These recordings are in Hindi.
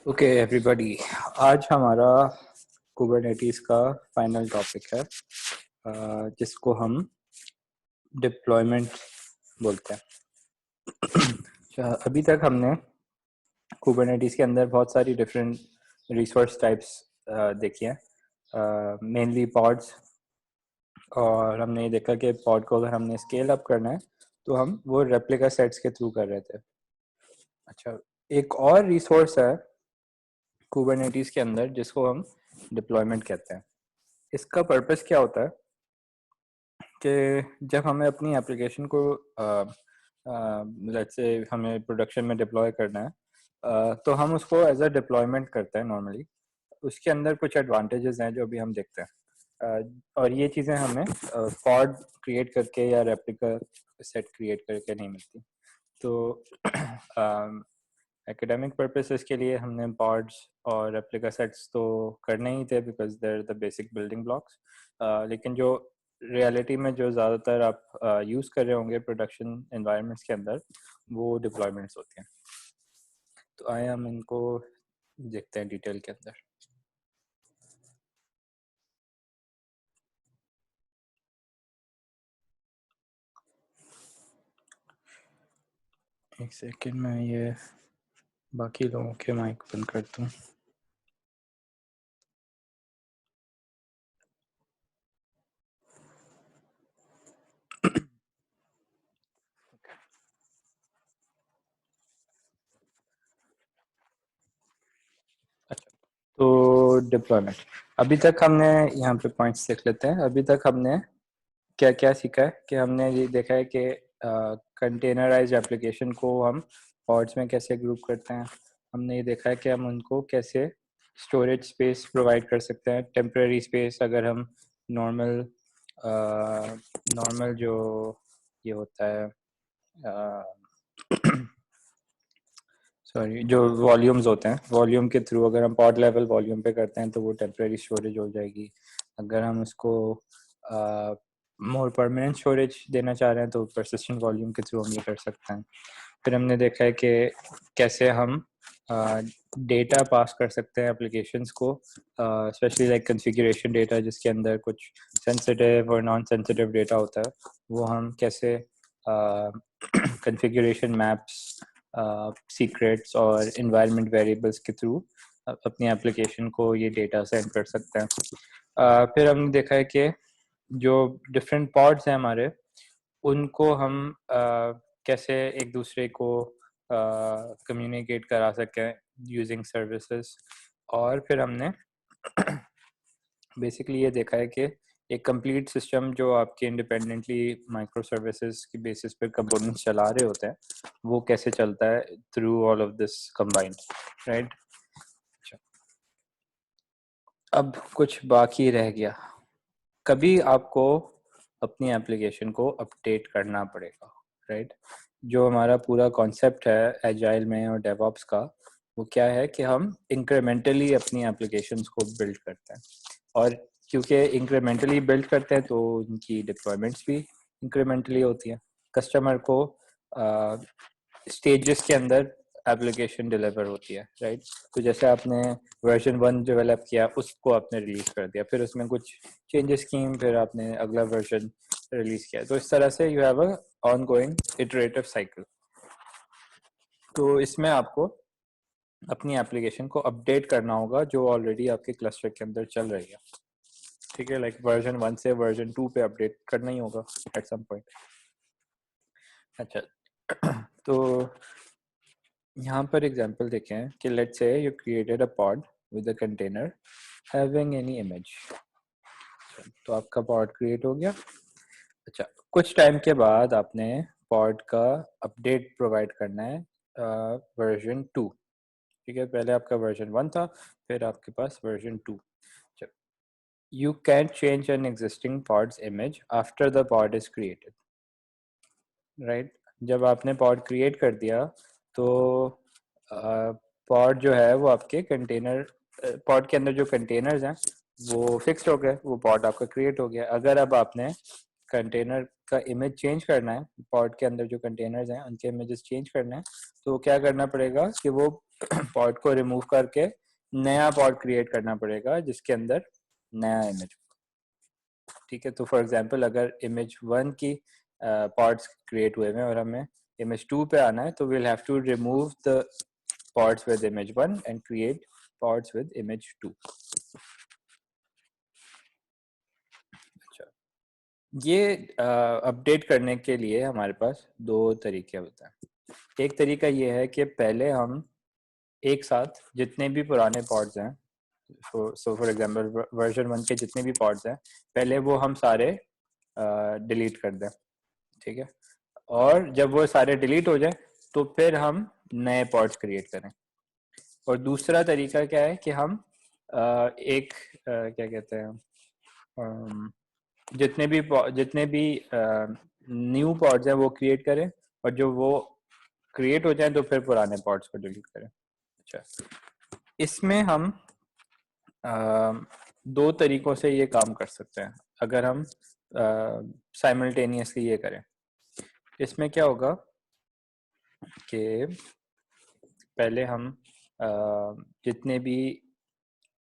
ओके एवरीबॉडी, आज हमारा कुबरनेटीज का फाइनल टॉपिक है जिसको हम डिप्लॉयमेंट बोलते हैं। अभी तक हमने कुबरनेटीज के अंदर बहुत सारी डिफरेंट रिसोर्स टाइप्स देखी हैं, मेनली पॉड्स। और हमने ये देखा कि पॉड को अगर हमने स्केल अप करना है तो हम वो रेप्लिका सेट्स के थ्रू कर रहे थे। अच्छा, एक और रिसोर्स है कुबरनेटीज के अंदर जिसको हम डिप्लॉयमेंट कहते हैं। इसका पर्पस क्या होता है कि जब हमें अपनी एप्लीकेशन को लेट्स से हमें प्रोडक्शन में डिप्लॉय करना है, तो हम उसको एज अ डिप्लॉयमेंट करते हैं नॉर्मली। उसके अंदर कुछ एडवांटेजेस हैं जो अभी हम देखते हैं, और ये चीज़ें हमें पॉड क्रिएट करके या रेप्लिका सेट क्रिएट करके नहीं मिलती। तो एकेडमिक पर्पसेस के लिए हमने पॉड्स और रेप्लिका सेट्स तो करने ही थे because there the basic building blocks. लेकिन जो रियलिटी में जो ज़्यादातर आप यूज़ कर रहे होंगे प्रोडक्शन एनवायरनमेंट्स के अंदर, वो डिप्लॉयमेंट्स होती हैं। तो आए हम इनको देखते हैं डिटेल के अंदर। एक सेकेंड में ये बाकी लोगों के माइक बंद करता हूँ। अच्छा, तो डिप्लॉयमेंट अभी तक हमने यहाँ पे पॉइंट्स देख लेते हैं। अभी तक हमने क्या क्या सीखा है कि हमने ये देखा है कि कंटेनराइज एप्लीकेशन को हम पॉड्स में कैसे ग्रुप करते हैं। हमने ये देखा है कि हम उनको कैसे स्टोरेज स्पेस प्रोवाइड कर सकते हैं, टेम्परेरी स्पेस। अगर हम नॉर्मल नॉर्मल जो ये होता है सॉरी जो वॉल्यूम्स होते हैं, वॉल्यूम के थ्रू अगर हम पॉड लेवल वॉल्यूम पे करते हैं तो वो टेम्परेरी स्टोरेज हो जाएगी। अगर हम उसको मोर परमानेंट स्टोरेज देना चाह रहे हैं तो परसिस्टेंट वॉल्यूम के थ्रू हम ये कर सकते हैं। फिर हमने देखा है कि कैसे हम डेटा पास कर सकते हैं एप्लीकेशंस को, स्पेशली लाइक कॉन्फ़िगरेशन डेटा, जिसके अंदर कुछ सेंसिटिव और नॉन सेंसिटिव डेटा होता है। वो हम कैसे कॉन्फ़िगरेशन मैप्स, सीक्रेट्स और इन्वायरमेंट वेरिएबल्स के थ्रू अपनी एप्लीकेशन को ये डेटा सेंड कर सकते हैं। फिर हमने देखा है कि जो डिफरेंट पॉड्स हैं हमारे, उनको हम कैसे एक दूसरे को कम्युनिकेट करा सकें यूजिंग सर्विसेज। और फिर हमने बेसिकली ये देखा है कि एक कंप्लीट सिस्टम जो आपके इंडिपेंडेंटली माइक्रो सर्विसेज की बेसिस पे कंपोनेंट्स चला रहे होते हैं, वो कैसे चलता है through all of this combined, right. अब कुछ बाकी रह गया। कभी आपको अपनी एप्लीकेशन को अपडेट करना पड़ेगा, राइट। जो हमारा पूरा कॉन्सेप्ट है एजाइल में और डेवऑप्स का, वो क्या है कि हम इंक्रीमेंटली अपनी एप्लीकेशंस को बिल्ड करते हैं। और क्योंकि इंक्रीमेंटली बिल्ड करते हैं तो उनकी डिप्लॉयमेंट्स भी इंक्रीमेंटली होती हैं। कस्टमर को स्टेजेस के अंदर एप्लीकेशन डिलीवर होती है, राइट। तो जैसे आपने वर्जन 1 डेवलप किया, उसको आपने रिलीज कर दिया, फिर उसमें कुछ चेंजेस की, फिर आपने अगला वर्जन रिलीज किया। तो इस तरह से you have a ongoing iterative cycle. तो इसमें आपको अपनी एप्लीकेशन को अपडेट करना होगा जो ऑलरेडी आपके क्लस्टर के अंदर चल रही है, ठीक है। लाइक वर्जन 1 से वर्जन 2 पे अपडेट करना ही होगा एट सम पॉइंट। अच्छा, तो यहाँ पर एग्जांपल देखें कि let's say you created a pod with a container having any image. तो आपका पॉड क्रिएट हो गया। अच्छा, कुछ टाइम के बाद आपने पॉड का अपडेट प्रोवाइड करना है वर्जन 2, ठीक है। पहले आपका वर्जन 1 था, फिर आपके पास version 2। You can't change an existing pod's image after the pod is created, right? जब आपने pod create कर दिया तो pod जो है वो आपके कंटेनर, pod के अंदर जो कंटेनर्स हैं वो फिक्स्ड हो गए, वो pod आपका क्रिएट हो गया। अगर अब आपने कंटेनर का इमेज चेंज करना है, pod के अंदर जो कंटेनर्स हैं उनके इमेजेस चेंज करना है, तो क्या करना पड़ेगा कि वो पॉड को रिमूव करके नया पॉड क्रिएट करना पड़ेगा जिसके अंदर नया इमेज। ठीक है, तो फॉर एग्जांपल अगर इमेज 1 की पॉड्स क्रिएट हुए हैं और हमें इमेज 2 पे आना है, तो we'll have to remove the pods with image 1 and create pods with image 2। अच्छा, ये अपडेट करने के लिए हमारे पास दो तरीके होते हैं। एक तरीका ये है कि पहले हम एक साथ जितने भी पुराने पॉड्स हैं, सो फॉर एग्जांपल वर्जन 1 के जितने भी पॉड्स हैं, पहले वो हम सारे डिलीट कर दें। ठीक है, और जब वो सारे डिलीट हो जाए तो फिर हम नए पॉड्स क्रिएट करें। और दूसरा तरीका क्या है कि हम एक क्या कहते हैं, जितने भी न्यू पॉड्स हैं वो क्रिएट करें, और जो वो क्रिएट हो जाए तो फिर पुराने पॉड्स को डिलीट करें। अच्छा, इसमें हम दो तरीकों से ये काम कर सकते हैं अगर हम साइमल्टेनियसली ये करें। इसमें क्या होगा कि पहले हम जितने भी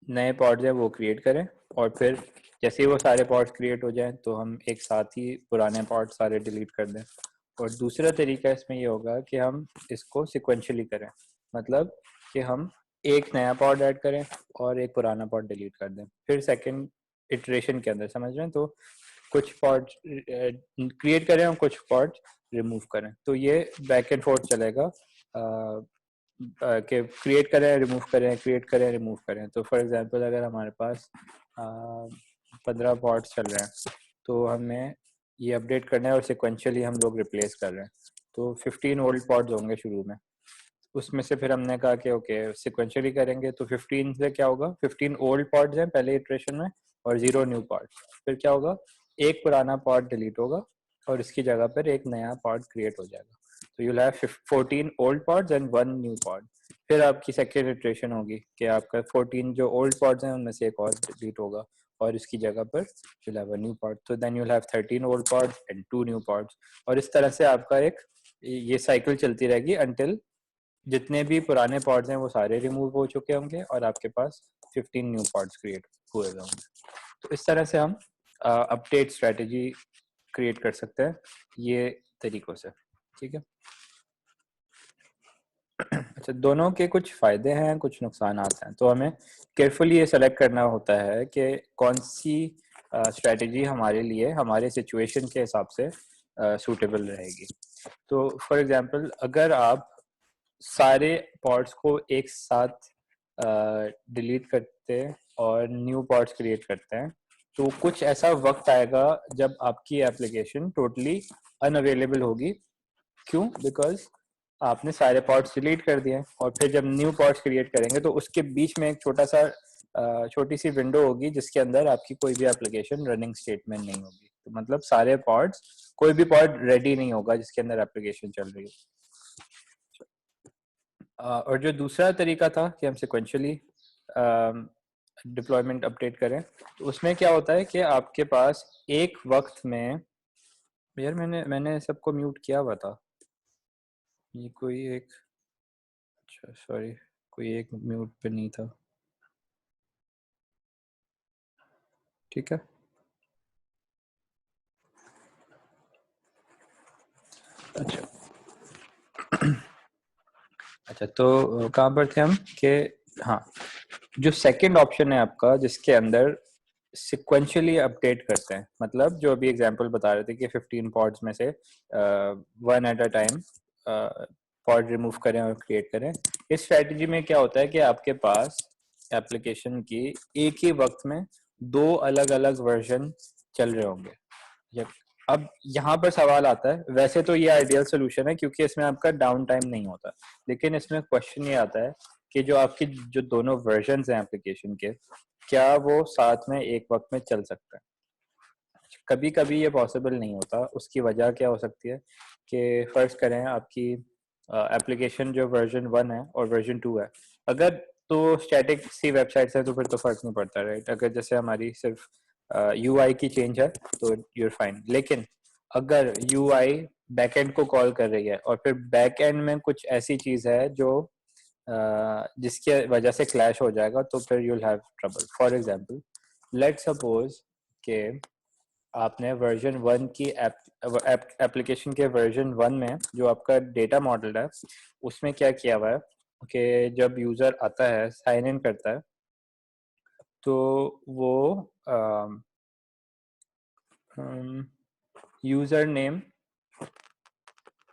नए पॉड्स हैं वो क्रिएट करें, और फिर जैसे ही वो सारे पॉड्स क्रिएट हो जाएं तो हम एक साथ ही पुराने पॉड्स सारे डिलीट कर दें। और दूसरा तरीका इसमें ये होगा कि हम इसको सिक्वेंशली करें, मतलब कि हम एक नया पॉड ऐड करें और एक पुराना पॉड डिलीट कर दें, फिर सेकंड इटरेशन के अंदर, समझ रहे हैं, तो कुछ पॉड्स क्रिएट करें और कुछ पॉड्स रिमूव करें। तो ये बैक एंड फोर्थ चलेगा कि क्रिएट करें रिमूव करें, क्रिएट करें रिमूव करें। तो फॉर एग्जांपल अगर हमारे पास 15 पॉड्स चल रहे हैं तो हमें ये अपडेट करना है और सिक्वेंशियली हम लोग रिप्लेस कर रहे हैं। तो 15 ओल्ड पॉड्स होंगे शुरू में, उसमें से फिर हमने कहा कि ओके सिक्वेंशियली करेंगे, तो 15 से क्या होगा, 15 ओल्ड पॉड्स हैं पहले इटरेशन में और 0 न्यू पॉड्स। फिर क्या होगा, एक पुराना पॉड डिलीट होगा और इसकी जगह पर एक नया पॉड क्रिएट हो जाएगा। तो you have 14 old pods and 1 new pod. फिर आपकी सेकेंड इटरेशन होगी कि आपका 14 जो ओल्ड पॉड्स हैं उनमें से एक और डिलीट होगा और इसकी जगह पर you'll have a new pod. So then you'll have 13 old pods and 2 new pods. और इस तरह से आपका एक ये साइकिल चलती रहेगी until जितने भी पुराने पॉड्स हैं वो सारे रिमूव हो चुके होंगे और आपके पास 15 न्यू पॉड्स क्रिएट हुए होंगे। तो इस तरह से हम अपडेट स्ट्रेटजी क्रिएट कर सकते हैं ये तरीकों से। ठीक है, अच्छा, दोनों के कुछ फायदे हैं कुछ नुकसान हैं, तो हमें केयरफुली ये सेलेक्ट करना होता है कि कौन सी स्ट्रेटजी हमारे लिए हमारे सिचुएशन के हिसाब से सूटेबल रहेगी। तो फॉर एग्जांपल अगर आप सारे पॉड्स को एक साथ डिलीट करते हैं और न्यू पॉड्स क्रिएट करते हैं, तो कुछ ऐसा वक्त आएगा जब आपकी एप्लीकेशन टोटली अनअवेलेबल होगी। क्यों? बिकॉज आपने सारे पॉड्स डिलीट कर दिए और फिर जब न्यू पॉड्स क्रिएट करेंगे तो उसके बीच में एक छोटी सी विंडो होगी जिसके अंदर आपकी कोई भी एप्लीकेशन रनिंग स्टेट में नहीं होगी। तो मतलब सारे पॉड्स, कोई भी पॉड रेडी नहीं होगा जिसके अंदर एप्लीकेशन चल रही है। और जो दूसरा तरीका था कि हम सिक्वेंशियली डिप्लॉयमेंट अपडेट करें, तो उसमें क्या होता है कि आपके पास एक वक्त में, यार मैंने सबको म्यूट किया हुआ था, ये कोई एक, अच्छा सॉरी, कोई एक म्यूट पे नहीं था। ठीक है, अच्छा अच्छा, तो कहाँ पर थे हम कि हाँ, जो सेकंड ऑप्शन है आपका जिसके अंदर सिक्वेंशियली अपडेट करते हैं, मतलब जो अभी एग्जांपल बता रहे थे कि 15 पॉड्स में से one at a time pod remove करें और क्रिएट करें। इस स्ट्रेटजी में क्या होता है कि आपके पास एप्लीकेशन की एक ही वक्त में दो अलग अलग वर्जन चल रहे होंगे। अब यहाँ पर सवाल आता है, वैसे तो ये आइडियल सोल्यूशन है क्योंकि इसमें आपका डाउन टाइम नहीं होता, लेकिन इसमें क्वेश्चन ये आता है कि जो आपकी जो दोनों वर्जन्स हैं एप्लीकेशन के, क्या वो साथ में एक वक्त में चल सकते हैं? कभी कभी ये पॉसिबल नहीं होता। उसकी वजह क्या हो सकती है कि फर्ज करें आपकी एप्लीकेशन जो वर्जन 1 है और वर्जन 2 है, अगर तो स्टैटिक सी वेबसाइट्स है तो फिर तो फर्क नहीं पड़ता, राइट? अगर जैसे हमारी सिर्फ यूआई की चेंज है तो यूर फाइन, लेकिन अगर यूआई बैकएंड को कॉल कर रही है और फिर बैकएंड में कुछ ऐसी चीज है जो जिसके वजह से क्लैश हो जाएगा, तो फिर you'll have trouble. For example, let suppose के आपने वर्जन 1 की एप्लीकेशन के वर्जन 1 में जो आपका डेटा मॉडल है उसमें क्या किया हुआ है कि जब यूज़र आता है, साइन इन करता है, तो वो यूज़र नेम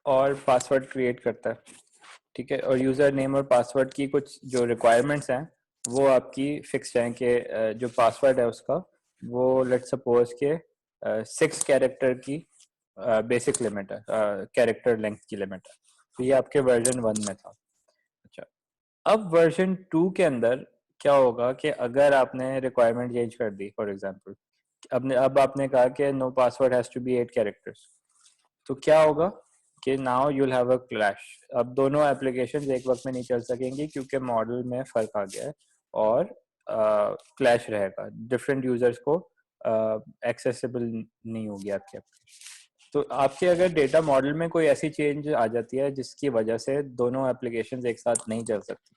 और पासवर्ड क्रिएट करता है, ठीक है। और यूज़र नेम और पासवर्ड की कुछ जो रिक्वायरमेंट्स हैं वो आपकी फिक्स्ड हैं कि जो पासवर्ड है उसका वो लेट सपोज के 6 कैरेक्टर की बेसिक लिमिट है, कैरेक्टर लेंथ की लिमिट है। तो ये आपके वर्जन 1 में था। अच्छा, अब वर्जन 2 के अंदर क्या होगा कि अगर आपने रिक्वायरमेंट चेंज कर दी, फॉर एग्जांपल अब आपने कहा कि no password has to be 8 characters, तो क्या होगा कि now you'll have a clash. अब दोनों एप्लीकेशन एक वक्त में नहीं चल सकेंगी क्योंकि मॉडल में फर्क आ गया है और क्लैश रहेगा, डिफरेंट यूजर्स को एक्सेसिबल नहीं होगी आपकी application। तो आपके अगर डेटा मॉडल में कोई ऐसी चेंज आ जाती है जिसकी वजह से दोनों एप्लीकेशन एक साथ नहीं चल सकती,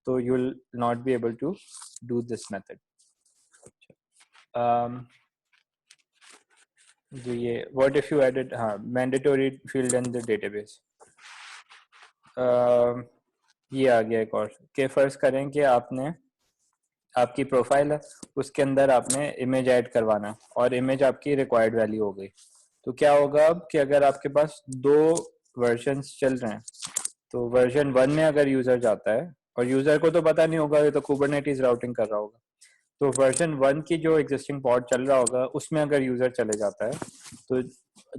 तो you will not be able to do this method. जो ये व्हाट इफ यू एडेड, हाँ, mandatory field in the database, ये आ गया एक और कि फर्ज करें कि आपने आपकी प्रोफाइल है उसके अंदर आपने इमेज ऐड करवाना है और इमेज आपकी रिक्वायर्ड वैल्यू हो गई, तो क्या होगा अब कि अगर आपके पास दो वर्जन्स चल रहे हैं, तो वर्जन 1 में अगर यूजर जाता है और यूजर को तो पता नहीं होगा, ये तो कुबरनेटिस राउटिंग कर रहा होगा, तो वर्जन 1 की जो एग्जिस्टिंग पॉड चल रहा होगा उसमें अगर यूजर चले जाता है, तो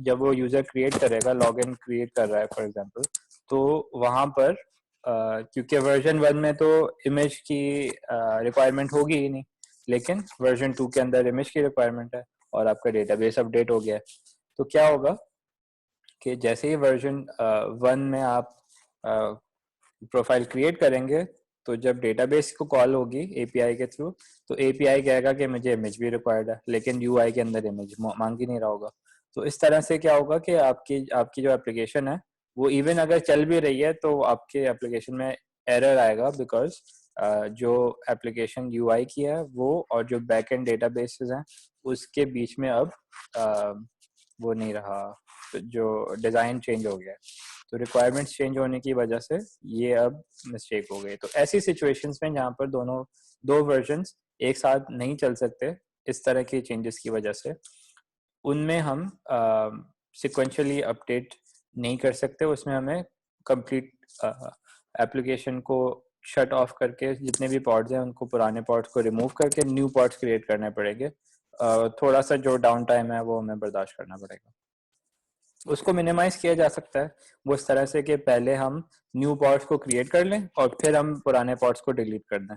जब वो यूजर क्रिएट करेगा, लॉगिन क्रिएट कर रहा है फॉर एग्जांपल, तो वहां पर क्योंकि वर्जन 1 में तो इमेज की रिक्वायरमेंट होगी ही नहीं, लेकिन वर्जन 2 के अंदर इमेज की रिक्वायरमेंट है और आपका डेटाबेस अपडेट हो गया है, तो क्या होगा कि जैसे ही वर्जन 1 में आप प्रोफाइल क्रिएट करेंगे, तो जब डेटाबेस को कॉल होगी एपीआई के थ्रू, तो एपीआई कहेगा कि मुझे इमेज भी रिक्वायर्ड है, लेकिन यूआई के अंदर इमेज मांग ही नहीं रहा होगा। तो इस तरह से क्या होगा कि आपकी आपकी जो एप्लीकेशन है वो इवन अगर चल भी रही है तो आपके एप्लीकेशन में एरर आएगा, बिकॉज जो एप्लीकेशन यूआई की है वो और जो बैक एंड डेटाबेसेस हैं उसके बीच में अब वो नहीं रहा, तो जो डिज़ाइन चेंज हो गया, तो रिक्वायरमेंट्स चेंज होने की वजह से ये अब मिस्टेक हो गई। तो ऐसी सिचुएशंस में जहाँ पर दोनों दो वर्जन्स एक साथ नहीं चल सकते इस तरह के चेंजेस की वजह से, उनमें हम सिक्वेंशियली अपडेट नहीं कर सकते, उसमें हमें कंप्लीट एप्लीकेशन को शट ऑफ करके जितने भी पॉड्स हैं उनको पुराने पॉड्स को रिमूव करके न्यू पॉड्स क्रिएट करने पड़ेंगे। थोड़ा सा जो डाउन टाइम है वो हमें बर्दाश्त करना पड़ेगा। उसको मिनिमाइज किया जा सकता है वो इस तरह से कि पहले हम न्यू पॉड्स को क्रिएट कर लें और फिर हम पुराने पॉड्स को डिलीट कर दें।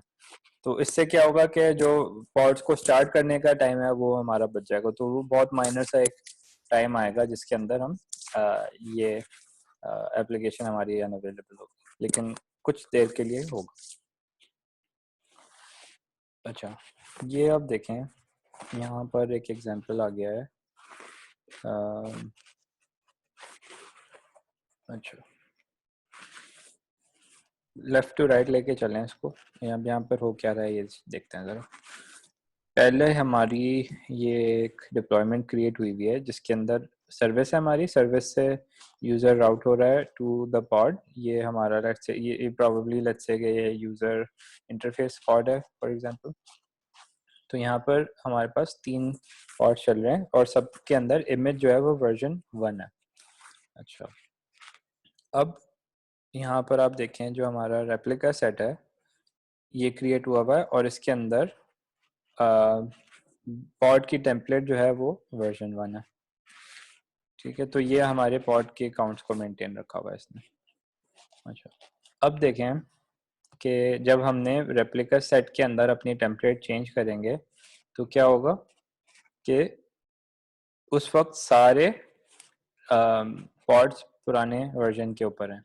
तो इससे क्या होगा कि जो पॉड्स को स्टार्ट करने का टाइम है वो हमारा बच जाएगा, तो वो बहुत माइनर सा एक टाइम आएगा जिसके अंदर हम ये एप्लीकेशन हमारी अनअवेलेबल होगी, लेकिन कुछ देर के लिए होगा। अच्छा, ये आप देखें यहाँ पर एक एग्जांपल आ गया है। अच्छा, लेफ्ट टू राइट लेके चलें इसको, यहाँ पर हो क्या रहा है ये देखते हैं ज़रा। पहले हमारी ये एक डिप्लॉयमेंट क्रिएट हुई है जिसके अंदर सर्विस है, हमारी सर्विस से यूज़र राउट हो रहा है टू द पॉड। ये हमारा लेट्स से ये प्रोबेबली लेट्स से कि ये यूज़र इंटरफेस पॉड है फॉर एग्जांपल। तो यहाँ पर हमारे पास 3 पॉड चल रहे हैं और सबके अंदर इमेज जो है वो वर्जन 1 है। अच्छा, अब यहाँ पर आप देखें जो हमारा रेप्लिका सेट है ये क्रिएट हुआ है और इसके अंदर पॉड की टेम्पलेट जो है वो वर्जन 1 है, ठीक है। तो ये हमारे पॉड के अकाउंट्स को मेंटेन रखा हुआ है इसने। अच्छा, अब देखें कि जब हमने रेप्लिका सेट के अंदर अपनी टेम्पलेट चेंज करेंगे तो क्या होगा कि उस वक्त सारे पॉड्स पुराने वर्जन के ऊपर हैं।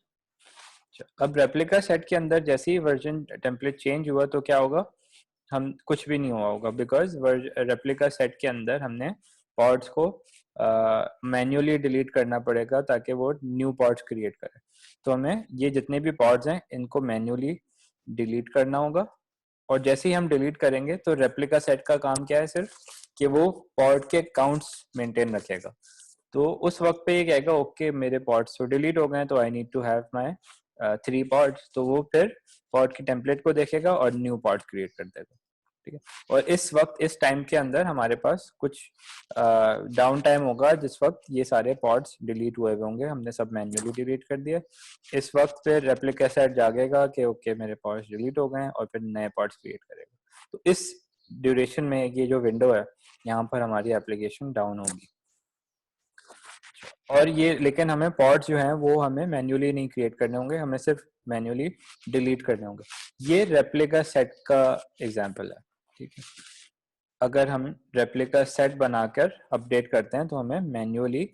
अब रेप्लिका सेट के अंदर जैसे ही वर्जन टेम्पलेट चेंज हुआ तो क्या होगा, हम कुछ भी नहीं हुआ होगा, बिकॉज रेप्लिका सेट के अंदर हमने पॉड्स को मैन्युअली डिलीट करना पड़ेगा ताकि वो न्यू पॉड्स क्रिएट करे। तो हमें ये जितने भी पॉड्स हैं इनको मैन्युअली डिलीट करना होगा। और जैसे ही हम डिलीट करेंगे तो रेप्लिका सेट का काम क्या है, सिर्फ कि वो पॉड के काउंट्स मेंटेन रखेगा। तो उस वक्त पे ये कहेगा ओके मेरे पॉड्स तो डिलीट हो गए हैं, तो I need to have my 3 pods. तो वो फिर पॉड की टेम्पलेट को देखेगा और न्यू पॉड क्रिएट कर देगा। ठीक है। और इस वक्त इस टाइम के अंदर हमारे पास कुछ डाउन टाइम होगा जिस वक्त ये सारे पॉड्स डिलीट हुए होंगे, हमने सब मैन्युअली डिलीट कर दिया। इस वक्त फिर रेप्लिका सेट जागेगा कि ओके मेरे पॉड्स डिलीट हो गए हैं और फिर नए पॉड्स क्रिएट करेगा। तो इस ड्यूरेशन में ये जो विंडो है यहाँ पर हमारी एप्लीकेशन डाउन होगी। और ये लेकिन हमें पॉड्स जो हैं वो हमें मैन्युअली नहीं क्रिएट करने होंगे, हमें सिर्फ मैन्युअली डिलीट करने होंगे। ये रेप्लिका सेट का एग्जांपल है। ठीक है। अगर हम रेप्लिका सेट बनाकर अपडेट करते हैं तो हमें मैन्युअली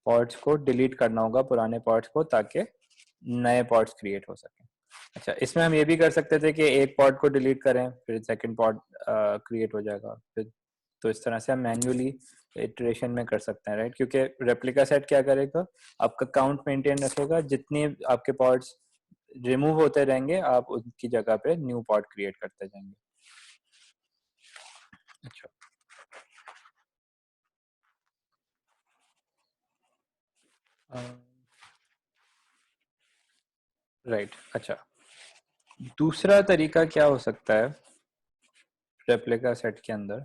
पॉड्स को डिलीट करना होगा, पुराने पॉड्स को, ताकि नए पॉड्स क्रिएट हो सके। अच्छा, इसमें हम ये भी कर सकते थे कि एक पॉड को डिलीट करें फिर सेकंड पॉड क्रिएट हो जाएगा फिर। तो इस तरह से हम मैन्युअली इटरेशन में कर सकते हैं, राइट। क्योंकि रेप्लिका सेट क्या करेगा, आपका काउंट मेंटेन रखेगा, जितने आपके पॉड्स रिमूव होते रहेंगे आप उनकी जगह पे न्यू पॉड क्रिएट करते जाएंगे। अच्छा, राइट। अच्छा, दूसरा तरीका क्या हो सकता है रेप्लिका सेट के अंदर,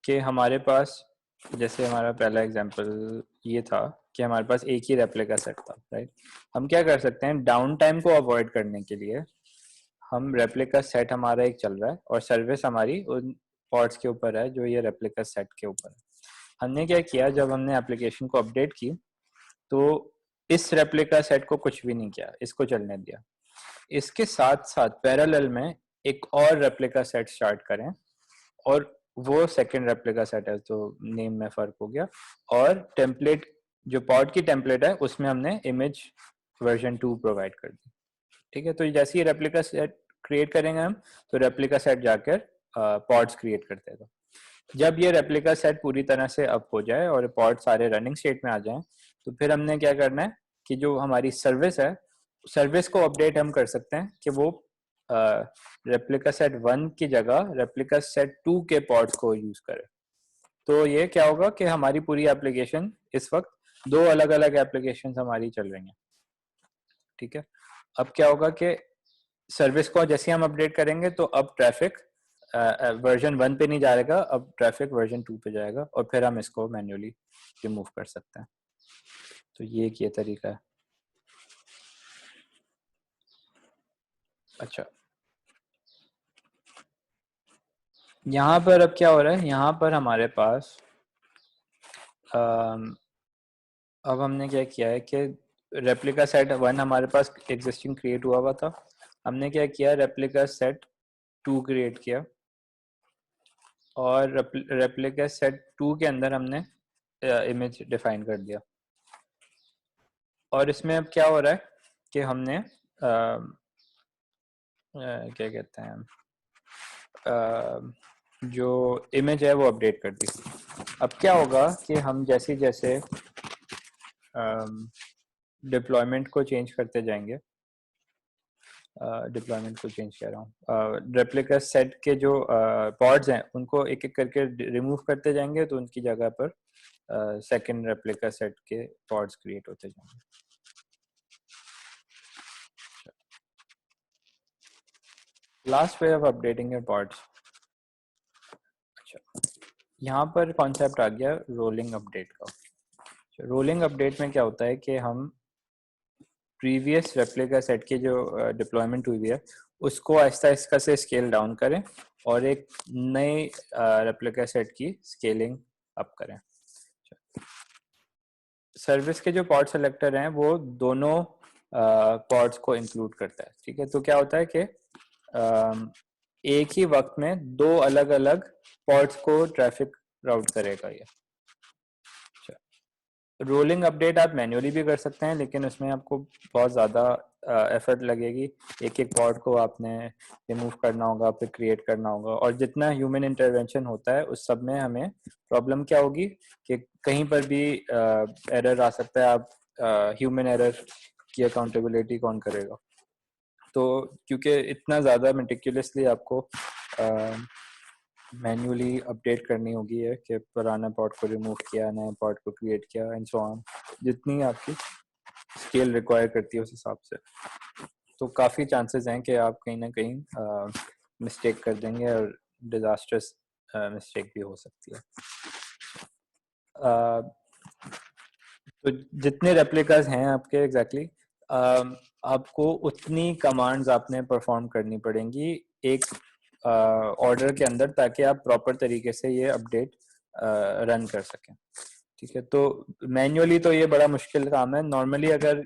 कि हमारे पास, जैसे हमारा पहला एग्जांपल ये था कि हमारे पास एक ही रेप्लिका सेट था, राइट। हम क्या कर सकते हैं, डाउन टाइम को अवॉइड करने के लिए हम रेप्लिका सेट हमारा एक चल रहा है और सर्विस हमारी उन पॉड्स के ऊपर है जो ये रेप्लिका सेट के ऊपर है। हमने क्या किया, जब हमने एप्लीकेशन को अपडेट की तो इस रेप्लिका सेट को कुछ भी नहीं किया, इसको चलने दिया। इसके साथ साथ पैरेलल में एक और रेप्लिका सेट स्टार्ट करें, और वो सेकंड रेप्लिका सेट है तो नेम में फर्क हो गया। और टेम्पलेट, जो पॉड की टेम्पलेट है उसमें हमने इमेज वर्जन 2 प्रोवाइड कर दी। ठीक है। तो जैसे ही रेप्लिका सेट क्रिएट करेंगे हम, तो रेप्लिका सेट जाकर पॉड्स क्रिएट कर देगा। जब ये रेप्लिका सेट पूरी तरह से अप हो जाए और पॉड सारे रनिंग स्टेट में आ जाएं, तो फिर हमने क्या करना है कि जो हमारी सर्विस है, सर्विस को अपडेट हम कर सकते हैं कि वो रेप्लिका सेट 1 की जगह रेप्लिका सेट 2 के पॉड्स को यूज करे। तो ये क्या होगा कि हमारी पूरी एप्लीकेशन इस वक्त 2 अलग अलग एप्लीकेशन हमारी चल रही हैं। ठीक है। अब क्या होगा कि सर्विस को जैसे हम अपडेट करेंगे तो अब ट्रैफिक वर्जन 1 पे नहीं जाएगा, अब ट्रैफिक वर्जन 2 पे जाएगा, और फिर हम इसको मैन्युअली रिमूव कर सकते हैं। तो ये एक ये तरीका है। अच्छा, यहाँ पर अब क्या हो रहा है, यहाँ पर हमारे पास अब हमने क्या किया है कि रेप्लिका सेट 1 हमारे पास एग्जिस्टिंग क्रिएट हुआ था। हमने क्या किया, रेप्लिका सेट 2 क्रिएट किया, और रेप्लिका सेट 2 के अंदर हमने इमेज डिफाइन कर दिया। और इसमें अब क्या हो रहा है कि हमने क्या कहते हैं, जो इमेज है वो अपडेट कर दी। अब क्या होगा कि हम जैसे जैसे डिप्लॉयमेंट को चेंज करते जाएंगे, डिप्लॉयमेंट को चेंज कर रहा हूँ, रेप्लिका सेट के जो पॉड्स हैं उनको एक एक करके रिमूव करते जाएंगे, तो उनकी जगह पर सेकंड रेप्लिका सेट के पॉड्स क्रिएट होते जाएंगे। Last way of updating your pods. अच्छा, यहाँ पर कॉन्सेप्ट आ गया रोलिंग अपडेट का। रोलिंग अपडेट में क्या होता है कि हम प्रीवियस रेप्लिका सेट की जो डिप्लॉयमेंट हुई है उसको आहिस्ता आहिस्ता से स्केल डाउन करें और एक नए रेप्लिका सेट की स्केलिंग अप करें। सर्विस के जो पॉड सेलेक्टर हैं वो दोनों पॉड्स को इंक्लूड करता है। ठीक है। तो क्या होता है कि एक ही वक्त में 2 अलग अलग पॉड्स को ट्रैफिक राउट करेगा ये। रोलिंग अपडेट आप मैन्युअली भी कर सकते हैं, लेकिन उसमें आपको बहुत ज़्यादा एफर्ट लगेगी। एक एक पॉड को आपने रिमूव करना होगा, फिर क्रिएट करना होगा, और जितना ह्यूमन इंटरवेंशन होता है उस सब में हमें प्रॉब्लम क्या होगी कि कहीं पर भी एरर आ सकता है। आप ह्यूमन एरर उसकी अकाउंटेबिलिटी कौन करेगा? तो क्योंकि इतना ज़्यादा मेटिकुलसली आपको मैन्युअली अपडेट करनी होगी है कि पुराना पॉट को रिमूव किया, नया पॉट को क्रिएट किया एंड सो ऑन, जितनी आपकी स्केल रिक्वायर करती है उस हिसाब से, तो काफ़ी चांसेस हैं कि आप कहीं ना कहीं मिस्टेक कर देंगे और डिज़ास्टर्स मिस्टेक भी हो सकती है। तो जितने रेप्लिकास हैं आपके एग्जैक्टली आपको उतनी कमांड्स आपने परफॉर्म करनी पड़ेंगी एक ऑर्डर के अंदर, ताकि आप प्रॉपर तरीके से ये अपडेट रन कर सकें। ठीक है, तो मैन्युअली तो ये बड़ा मुश्किल काम है। नॉर्मली अगर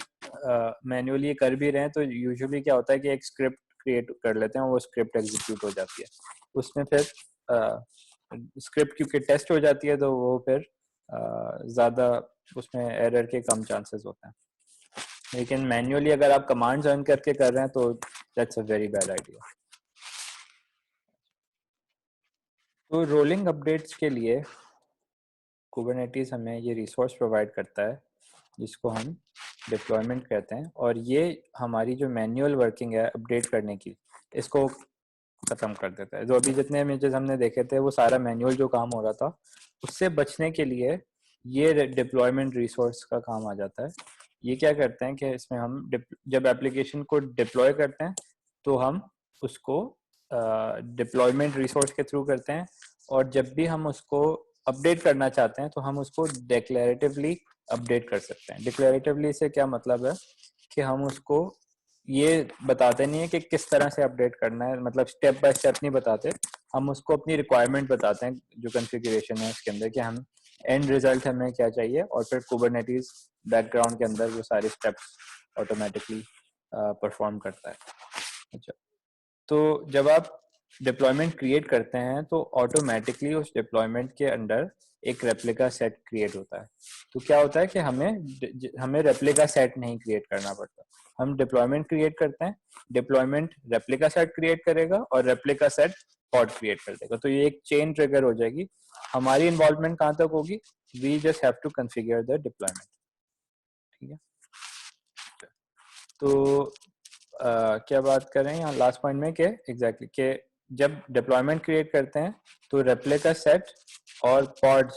मैन्युअली कर भी रहे हैं तो यूजुअली क्या होता है कि एक स्क्रिप्ट क्रिएट कर लेते हैं, वो स्क्रिप्ट एग्जीक्यूट हो जाती है, उसमें फिर स्क्रिप्ट क्योंकि टेस्ट हो जाती है तो वो फिर ज़्यादा उसमें एरर के कम चांसेस होते हैं। लेकिन मैन्युअली अगर आप कमांड्स रन करके कर रहे हैं तो that's a very bad idea. तो रोलिंग अपडेट्स के लिए कुबरनेटिस हमें ये रिसोर्स प्रोवाइड करता है जिसको हम डिप्लॉयमेंट कहते हैं, और ये हमारी जो मैनुअल वर्किंग है अपडेट करने की, इसको ख़त्म कर देता है। जो अभी जितने इमेजेस हमने देखे थे वो सारा मैनुअल जो काम हो रहा था, उससे बचने के लिए ये डिप्लॉयमेंट रिसोर्स का काम आ जाता है। ये क्या करते हैं कि इसमें हम जब एप्लीकेशन को डिप्लॉय करते हैं तो हम उसको डिप्लॉयमेंट रिसोर्स के थ्रू करते हैं, और जब भी हम उसको अपडेट करना चाहते हैं तो हम उसको डिक्लेरेटिवली अपडेट कर सकते हैं। डिक्लेरेटिवली से क्या मतलब है कि हम उसको ये बताते नहीं है कि किस तरह से अपडेट करना है, मतलब स्टेप बाय स्टेप नहीं बताते, हम उसको अपनी रिक्वायरमेंट बताते हैं जो कॉन्फ़िगरेशन है उसके अंदर, कि हम एंड रिजल्ट हमें क्या चाहिए, और फिर कुबरनेटिस बैकग्राउंड के अंदर वो सारे स्टेप्स ऑटोमेटिकली परफॉर्म करता है। अच्छा, तो जब आप डिप्लॉयमेंट क्रिएट करते हैं तो ऑटोमेटिकली उस डिप्लॉयमेंट के अंडर एक रेप्लिका सेट क्रिएट होता है। तो क्या होता है कि हमें रेप्लिका सेट नहीं क्रिएट करना पड़ता, हम डिप्लॉयमेंट क्रिएट करते हैं, डिप्लॉयमेंट रेप्लिका सेट क्रिएट करेगा और रेप्लिका सेट पॉड क्रिएट कर देगा। तो ये एक चेन ट्रिगर हो जाएगी। हमारी इन्वॉल्वमेंट कहाँ तक होगी? We just have to configure the deployment. ठीक है, तो क्या बात कर रहे हैं यहाँ लास्ट पॉइंट में, कि एग्जैक्टली कि जब डिप्लॉयमेंट क्रिएट करते हैं तो रेप्लिका सेट और पॉड्स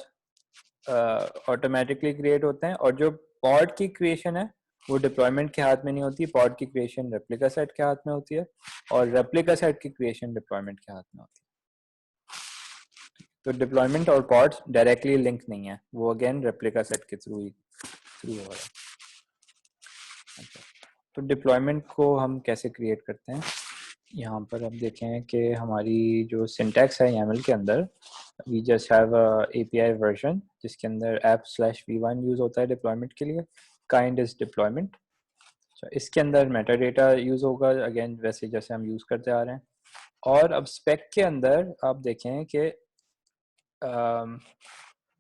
ऑटोमेटिकली क्रिएट होते हैं, और जो पॉड की क्रिएशन है वो डिप्लॉयमेंट के हाथ में नहीं होती, पॉड की क्रिएशन रेप्लिका सेट के हाथ में होती है, और रेप्लिका सेट की क्रिएशन डिप्लॉयमेंट के हाथ में होती है। तो डिप्लॉयमेंट और पॉड्स डायरेक्टली लिंक नहीं है, वो अगेन रेप्लिका सेट के थ्रू हो रहा है। अच्छा, तो डिप्लॉयमेंट को हम कैसे क्रिएट करते हैं? यहाँ पर आप देखें कि हमारी जो सिंटैक्स है YAML के अंदर, we just have API version जिसके अंदर app/v1 यूज़ होता है डिप्लॉयमेंट के लिए, काइंड इज डिप्लॉयमेंट। इसके अंदर मेटा डेटा यूज़ होगा अगेन वैसे जैसे हम यूज़ करते आ रहे हैं। और अब स्पेक के अंदर आप देखें कि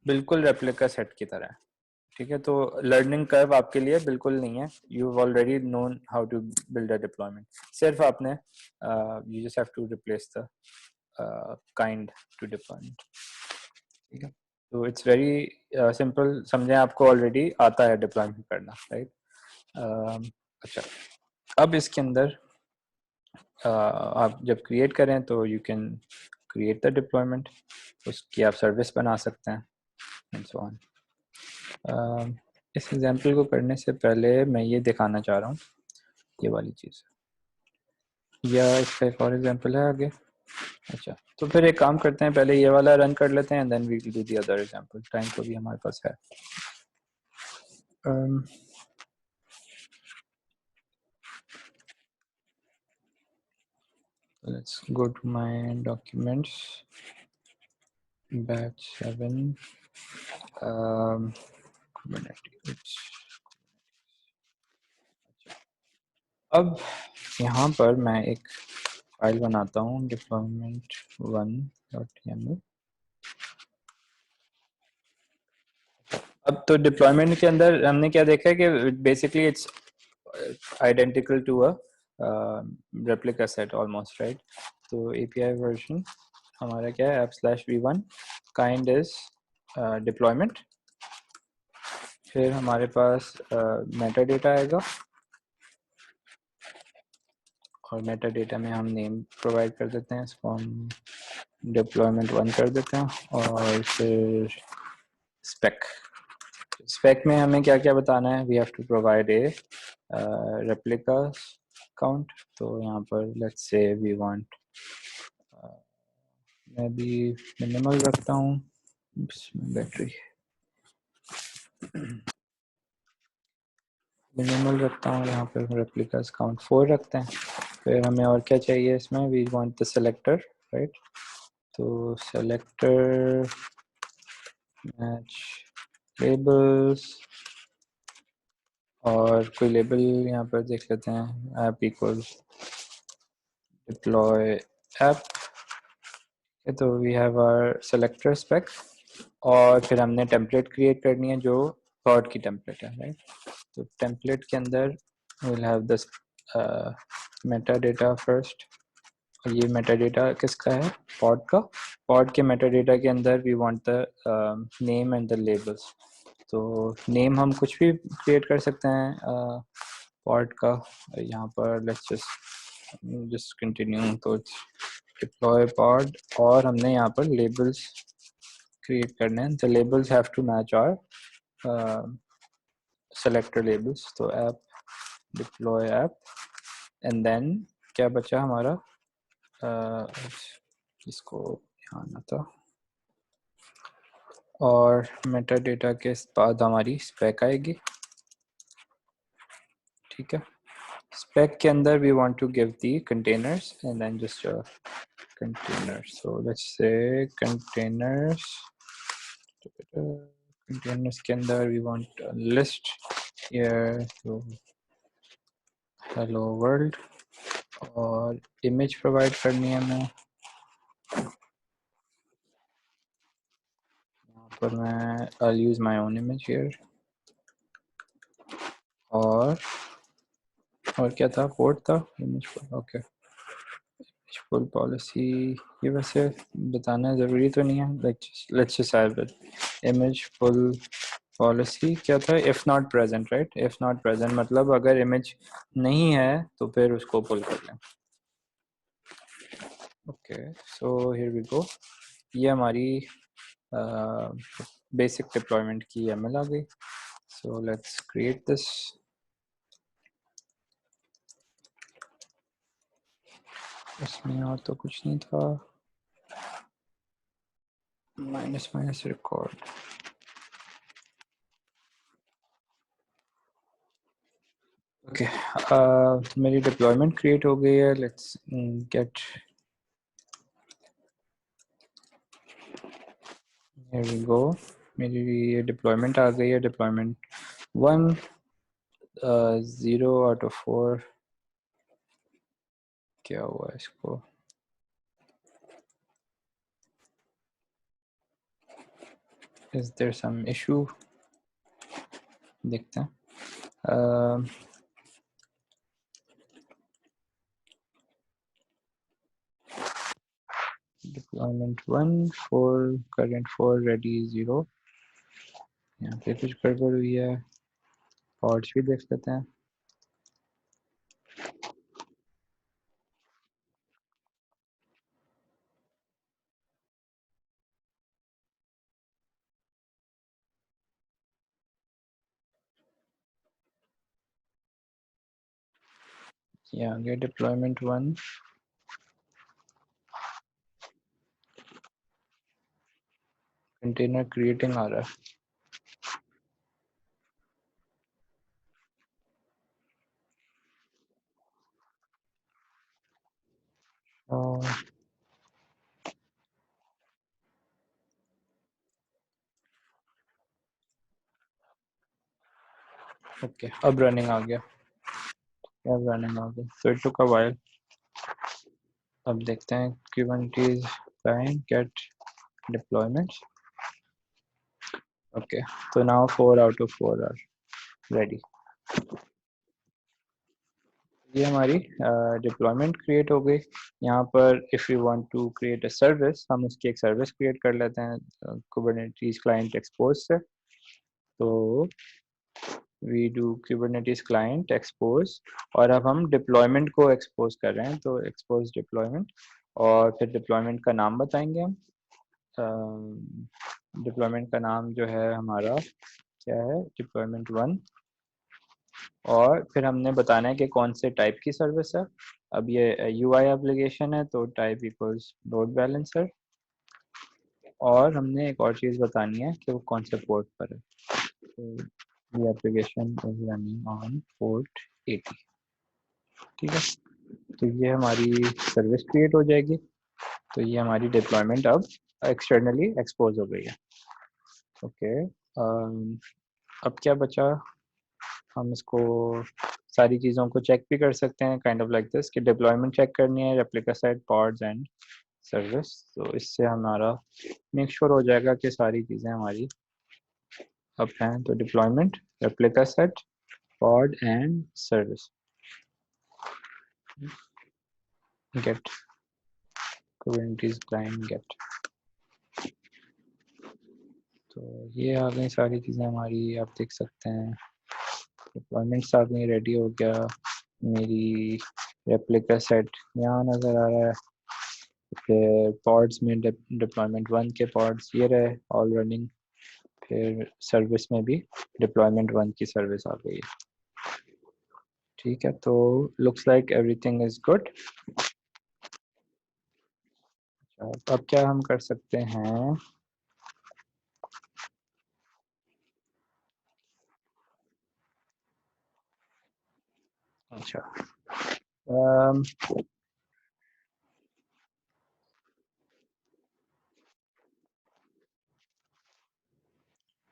बिल्कुल रेप्लिका सेट की तरह है। ठीक है, तो लर्निंग कर्व आपके लिए बिल्कुल नहीं है, you already known how to build a deployment, सिर्फ आपने you just have to replace the kind to deployment. ठीक है, तो इट्स वेरी सिंपल, समझें आपको ऑलरेडी आता है डिप्लॉयमेंट करना, राइट। अच्छा, अब इसके अंदर आप जब क्रिएट करें तो you can create the deployment, उसकी आप सर्विस बना सकते हैं एंड सो ऑन। इस एग्जांपल को करने से पहले मैं ये दिखाना चाह रहा हूँ ये वाली चीज़, या इसका एक और एग्जांपल है आगे। अच्छा, तो फिर एक काम करते हैं, पहले ये वाला रन कर लेते हैं, then we will do the other example, time तो भी हमारे पास है। Let's go to my documents, batch 7, Kubernetes। अब यहाँ पर मैं एक फाइल बनाता हूँ deployment1.yaml। अब तो डिप्लॉयमेंट के अंदर हमने क्या देखा है कि basically it's identical to a replica set almost, right. तो API वर्जन हमारा क्या है, app/v1, काइंड इज डिप्लॉयमेंट, फिर हमारे पास मेटा डेटा आएगा, और मेटा डेटा में हम नेम प्रोवाइड कर देते हैं, इसको हम डिप्लॉयमेंट 1 कर देते हैं। और फिर स्पेक में हमें क्या क्या बताना है, we have to provide a replica count. तो यहाँ पर लेट्स से वी वांट, मैं भी मिनिमल रखता हूँ, बैटरी मिनिमल रखता हूँ, यहाँ पर रेप्लिकास काउंट 4 रखते हैं। फिर हमें और क्या चाहिए इसमें, we want the selector, right. तो सेलेक्टर मैच लेबल्स, और कोई लेबल यहाँ पर देख लेते हैं, ऐप इक्वल डिप्लॉय ऐप। तो we have our selector spec, और फिर हमने टेम्पलेट क्रिएट करनी है जो पॉड की टेम्पलेट है, राइट। तो टेम्पलेट के अंदर will have this Meta data first. ये मेटा डेटा किसका है, पॉड का। पॉड के मेटा डेटा के अंदर we want the name and the labels. तो नेम हम कुछ भी क्रिएट कर सकते हैं पॉड का। यहाँ पर लेट्स जस्ट कंटिन्यू, तो डिप्लॉय पॉड, और हमने यहाँ पर लेबल्स क्रिएट करने हैं। The labels have to match our selector labels. तो app deploy app, and then क्या बचा हमारा, इसको यहाँ आना था, और मेटा डेटा के बाद हमारी स्पेक आएगी, ठीक है। spec के अंदर we want to give the containers and then just containers. So let's say containers के अंदर we want a list here, so hello world, और image provide करनी है हमें। यहाँ पर मैं I'll use my own image here, और क्या था, कोड था image, okay। फुल पॉलिसी, ये वैसे बताना ज़रूरी तो नहीं है, let's just have it, image full policy क्या था, if not present, right. If not present मतलब अगर इमेज नहीं है तो फिर उसको पुल कर लें। Okay, so here we go, ये हमारी बेसिक डिप्लॉयमेंट की एमएल आ गई। So let's create this. इसमें और तो कुछ नहीं था, माइनस माइनस रिकॉर्ड। ओके, तो मेरी डिप्लॉयमेंट क्रिएट हो गई है। Let's get, here we go, मेरी ये डिप्लॉयमेंट आ गई है, डिप्लॉयमेंट 1, 0 आउट ऑफ 4। क्या हुआ इसको, इज देयर सम इशू, देखते हैं। डिप्लॉयमेंट 1 4 करंट 4 रेडी 0, यहाँ पे कुछ गड़बड़ हुई है। पॉड्स भी देख लेते हैं। ये आ गया डिप्लॉयमेंट 1, कंटेनर क्रिएटिंग आ रहा है। ओके, अब रनिंग आ गया, अब रनिंग आ गया। So it took a while. अब देखते हैं Kubernetes client get deployments. Okay, so now 4 out of 4 are ready. ये हमारी डिप्लॉयमेंट क्रिएट हो गई। यहाँ पर if you want to create a service, हम उसकी एक सर्विस क्रिएट कर लेते हैं Kubernetes client expose से। तो we do Kubernetes client expose, और अब हम डिप्लॉयमेंट को एक्सपोज कर रहे हैं, तो एक्सपोज डिप्लॉयमेंट, और फिर डिप्लॉयमेंट का नाम बताएंगे हम। डिप्लॉयमेंट का नाम जो है हमारा क्या है, डिप्लॉयमेंट 1, और फिर हमने बताना है कि कौन से टाइप की सर्विस है। अब ये यूआई एप्लीकेशन है तो टाइप इक्वल्स लोड बैलेंसर, और हमने एक और चीज़ बतानी है कि वो कौन से पोर्ट पर है। तो ये application is running on port 80। ठीक है, तो ये हमारी सर्विस क्रिएट हो जाएगी। तो ये हमारी डिप्लॉयमेंट अब एक्सटर्नली एक्सपोज हो गई है। ओके, अब क्या बचा, हम इसको सारी चीज़ों को चेक भी कर सकते हैं काइंड ऑफ लाइक दिस, कि डिप्लॉयमेंट चेक करनी है, replica set, pods and service. तो इससे हमारा मेक श्योर हो जाएगा कि सारी चीज़ें हमारी अब हैं। तो deployment, replica set, pod and service, get Kubernetes client get. तो ये आ गई सारी चीज़ें हमारी, आप देख सकते हैं। डिप्लॉयमेंट आ गई, रेडी हो गया। मेरी रेप्लिका सेट यहाँ नज़र आ रहा है, फिर पॉड्स में डिप्लॉयमेंट 1 के पॉड्स ये रहे ऑल रनिंग, फिर सर्विस में भी डिप्लॉयमेंट 1 की सर्विस आ गई है। ठीक है, तो looks like everything is good. अब क्या हम कर सकते हैं, अच्छा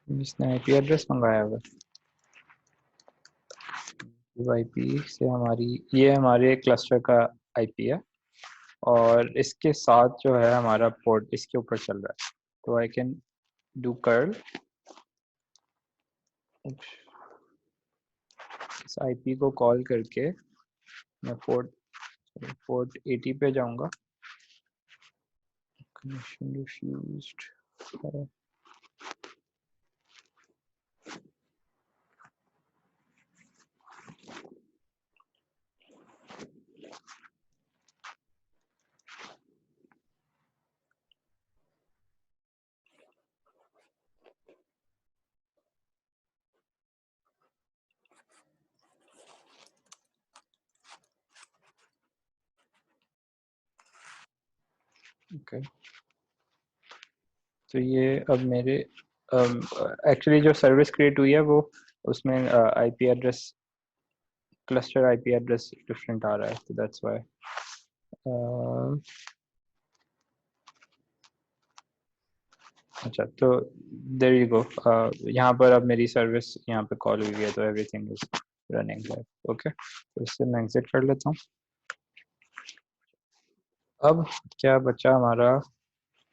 इसने आईपी एड्रेस मंगाया हुआ, आईपी से हमारी, ये हमारे क्लस्टर का आईपी है, और इसके साथ जो है हमारा पोर्ट इसके ऊपर चल रहा है। तो आई कैन डू कर्ल इस आईपी को कॉल करके मैं पोर्ट 80 पे जाऊंगा। Connection refused, okay. तो ये अब मेरे एक्चुअली जो सर्विस क्रिएट हुई है वो, उसमें IP address, cluster IP address different आ रहा है, तो दैट्स व्हाई। अच्छा, तो देयर यू गो, यहाँ पर अब मेरी सर्विस यहाँ पे कॉल हुई है, तो एवरीथिंग इज रनिंग है। ओके, तो इससे मैं एग्जिट कर लेता हूँ। अब क्या बचा हमारा,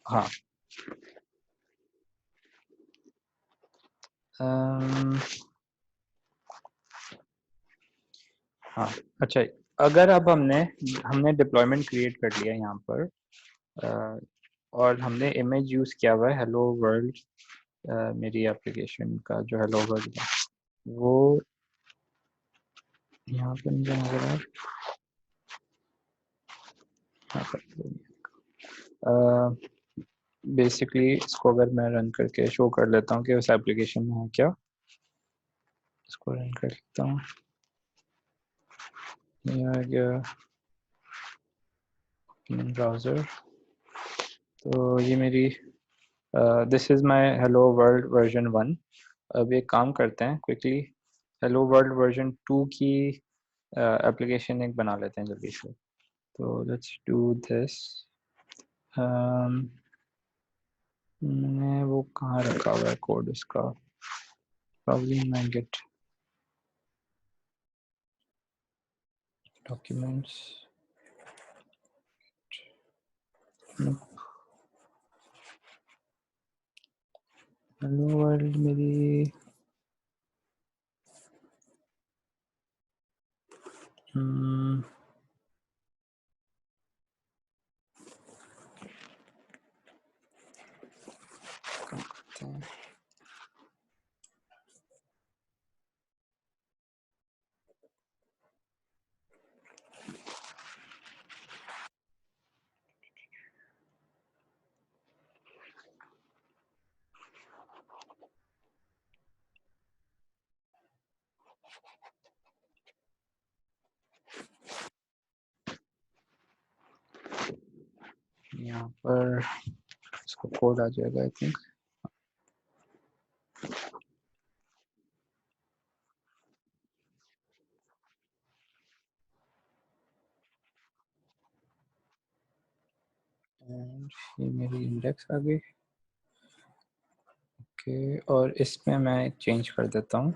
हाँ हाँ, अच्छा, अगर अब हमने हमने डिप्लॉयमेंट क्रिएट कर लिया यहाँ पर, और हमने इमेज यूज़ किया हुआ है हेलो वर्ल्ड, मेरी एप्लीकेशन का जो हेलो वर्ल्ड है वो यहाँ पर मुझे नजर आ रहा है। बेसिकली इसको अगर मैं रन करके शो कर लेता हूँ कि उस एप्लीकेशन में है क्या, इसको रन कर लेता हूँ, ये आ गया ब्राउज़र। तो ये मेरी this is my hello world version 1। अब एक काम करते हैं क्विकली, हेलो वर्ल्ड वर्जन 2 की एप्लीकेशन एक बना लेते हैं जल्दी से। तो लेट्स डू दिस। मैंने वो कहाँ रखा हुआ है कोड इसका, प्रॉब्ली मैं गेट डॉक्यूमेंट्स, हेलो वर्ल्ड मेरी यहाँ पर इसका कोड आ जाएगा आई थिंक। ये मेरी इंडेक्स आ गई। ओके, और इसमें मैं चेंज कर देता हूँ।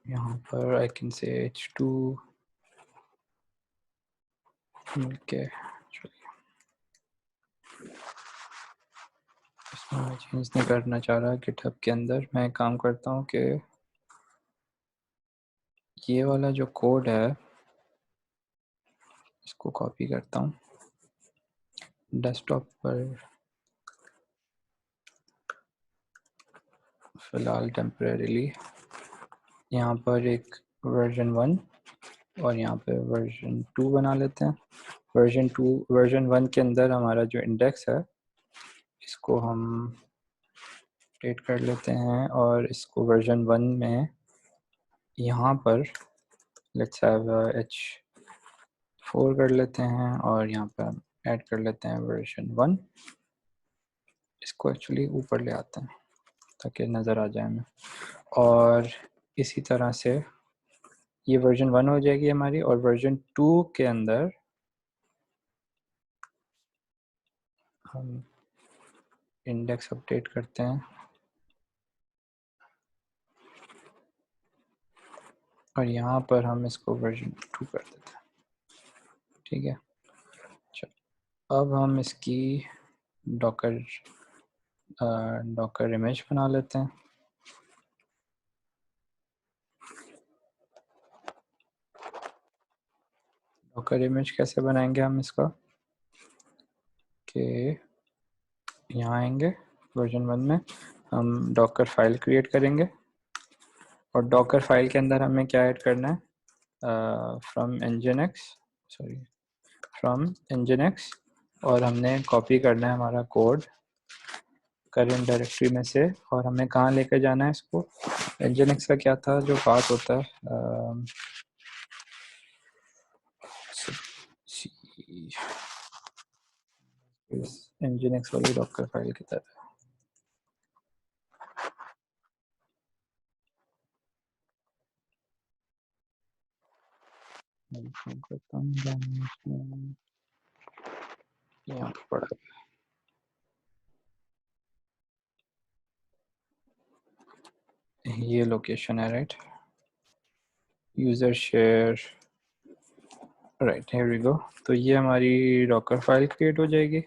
यहाँ पर I can say h2 okay, इसमें मैं चेंज नहीं करना चाह रहा गिटहब के अंदर। मैं काम करता हूँ कि ये वाला जो कोड है इसको कॉपी करता हूँ डेस्कटॉप पर फिलहाल टेम्परेरीली। यहाँ पर एक वर्जन 1 और यहाँ पे वर्जन 2 बना लेते हैं। वर्जन 1 के अंदर हमारा जो इंडेक्स है इसको हम अपडेट कर लेते हैं, और इसको वर्जन 1 में यहाँ पर लेट्स हैव h4 कर लेते हैं, और यहाँ पर हम ऐड कर लेते हैं वर्जन 1। इसको एक्चुअली ऊपर ले आते हैं ताकि नज़र आ जाए हमें। और इसी तरह से ये वर्जन 1 हो जाएगी हमारी, और वर्जन 2 के अंदर हम इंडेक्स अपडेट करते हैं, और यहाँ पर हम इसको वर्जन 2 कर देते हैं। ठीक है, चलो अब हम इसकी डॉकर इमेज बना लेते हैं। डॉकर इमेज कैसे बनाएंगे हम इसका, कि यहाँ आएंगे वर्जन 1 में, हम डॉकर फाइल क्रिएट करेंगे, और डॉकर फाइल के अंदर हमें क्या ऐड करना है, फ्रॉम nginx, और हमने कॉपी करना है हमारा कोड करेंट डायरेक्टरी में से, और हमें कहाँ लेकर जाना है इसको। nginx का क्या था जो पाथ होता है, nginx वाली डॉकर फाइल की तरह। करता हूँ यहाँ पर, ये लोकेशन है right, user share right, here we go. तो ये हमारी डॉकर फाइल क्रिएट हो जाएगी,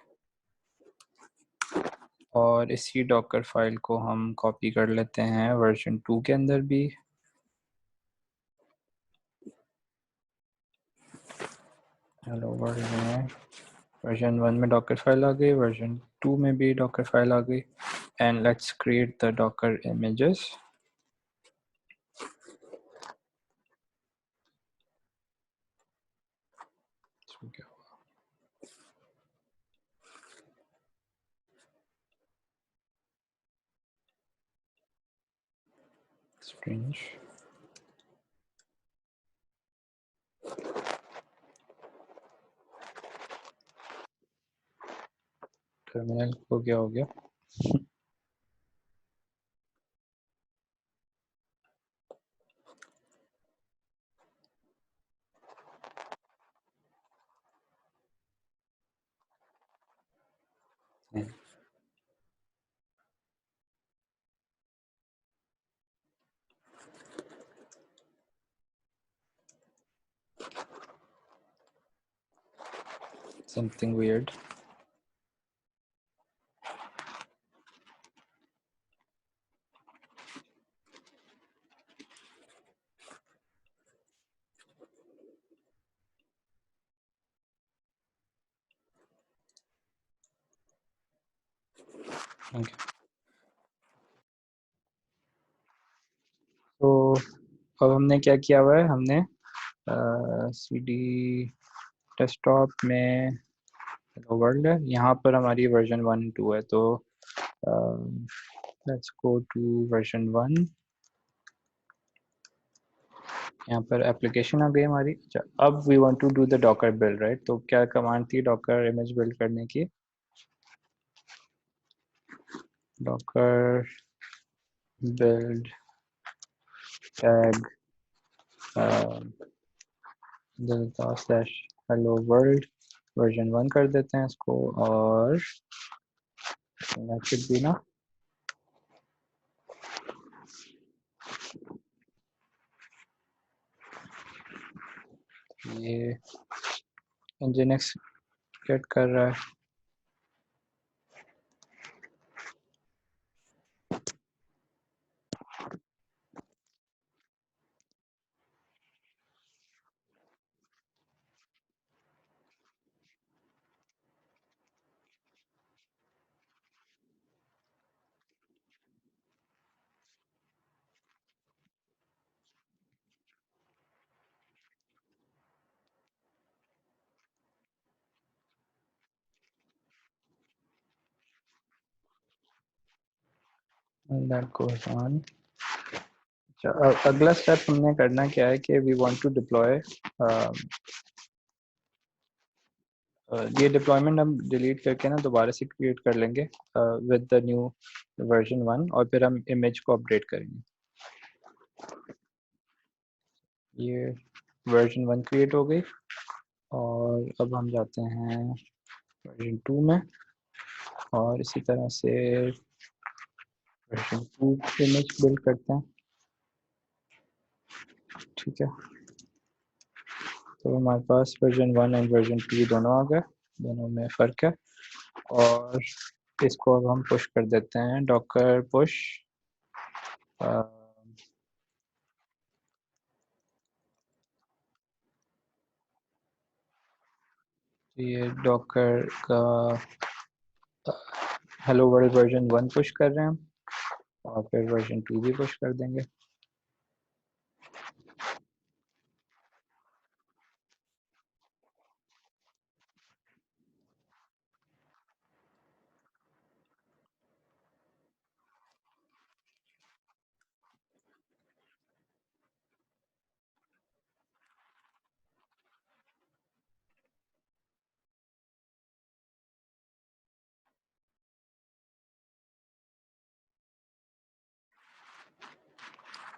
और इसी डॉकर फाइल को हम कॉपी कर लेते हैं वर्जन 2 के अंदर भी। हेलो वर्ल्ड में वर्जन 1 में डॉकर फाइल आ गई, वर्जन 2 में भी डॉकर फाइल आ गई, and let's create the Docker images. Strange. Terminal को क्या हो गया? Something weird. Okay. तो अब हमने क्या किया हुआ है, हमने CD डेस्कटॉप में वर्ल्ड है, यहाँ पर हमारी वर्जन 1 2 है, तो लेट्स गो टू वर्जन 1, यहाँ पर एप्लीकेशन आ गई हमारी। अच्छा, अब we want to do the Docker build, right? तो क्या कमांड थी डॉकर इमेज बिल्ड करने की? Docker build tag slash hello world version 1 कर देते हैं इसको, और that should be ना, ये nginx गेट कर रहा है। that goes on। अच्छा, अगला स्टेप हमने करना क्या है कि वी वांट टू डिप्लॉय, ये डिप्लॉयमेंट हम डिलीट करके ना दोबारा से क्रिएट कर लेंगे विद द न्यू वर्जन 1, और फिर हम इमेज को अपडेट करेंगे। ये वर्जन 1 क्रिएट हो गई, और अब हम जाते हैं वर्जन 2 में, और इसी तरह से वर्जन 2 इमेज बिल्ड करते हैं। ठीक है, तो हमारे पास वर्जन 1 एंड वर्जन 2 दोनों आ गए, दोनों में फ़र्क है। और इसको अब हम पुश कर देते हैं, डॉकर पुश ये डॉकर का हेलो वर्ल्ड वर्जन 1 पुश कर रहे हैं हम, और फिर वर्जन 2 भी पुश कर देंगे।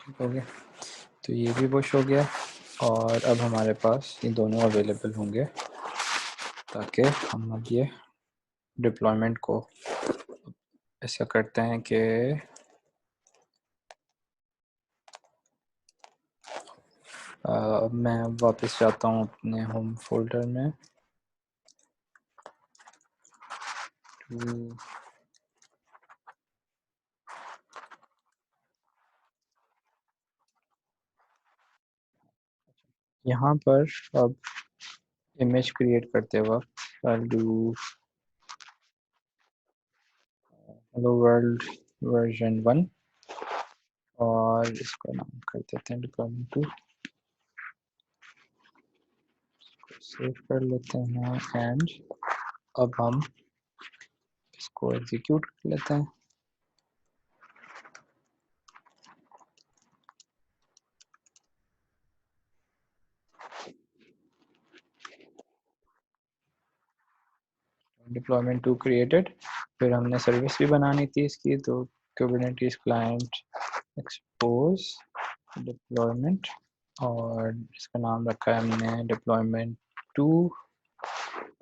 ठीक हो गया, तो ये भी पुश हो गया, और अब हमारे पास ये दोनों अवेलेबल होंगे, ताकि हम अब ये डिप्लॉयमेंट को ऐसा करते हैं कि मैं वापस जाता हूँ अपने होम फोल्डर में, यहाँ पर अब इमेज क्रिएट करते वक्त I'll do hello world version 1, और इसका नाम कर देते हैं डिप्लॉयमेंट 2, सेव कर लेते हैं, एंड अब हम इसको एग्जीक्यूट कर लेते हैं। डिप्लॉयमेंट 2 क्रिएटेड, फिर हमने सर्विस भी बनानी थी इसकी, तो कुबरनेटिस क्लाइंट एक्सपोज डिप्लॉयमेंट, और इसका नाम रखा है हमने डिप्लॉयमेंट 2,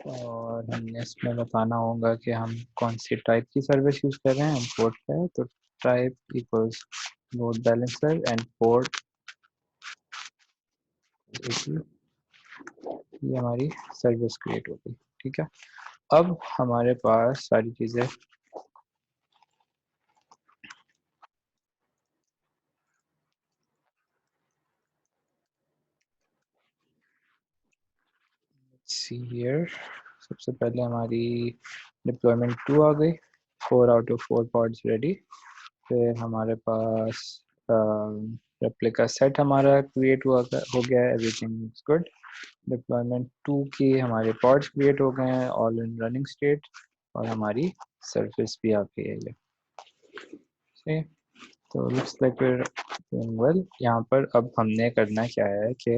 और हमने इसमें बताना होगा कि हम कौन सी टाइप की सर्विस यूज़ कर रहे हैं। हम पोर्ट पे है, तो type equals load balancer and port, ये हमारी सर्विस क्रिएट हो गई। ठीक है, अब हमारे पास सारी चीज़ें सी हियर, सबसे पहले हमारी डिप्लॉयमेंट 2 आ गई, 4 आउट ऑफ 4 पॉड्स रेडी। फिर हमारे पास रेप्लिका सेट हमारा क्रिएट हुआ हो गया है, एवरीथिंग इज गुड। डिप्लॉयमेंट 2 की हमारे पॉड्स क्रिएट हो गए हैं, ऑल इन रनिंग स्टेट, और हमारी सर्विस भी आ गई है ये। तो तो looks like we're doing well। यहाँ पर अब हमने करना क्या है कि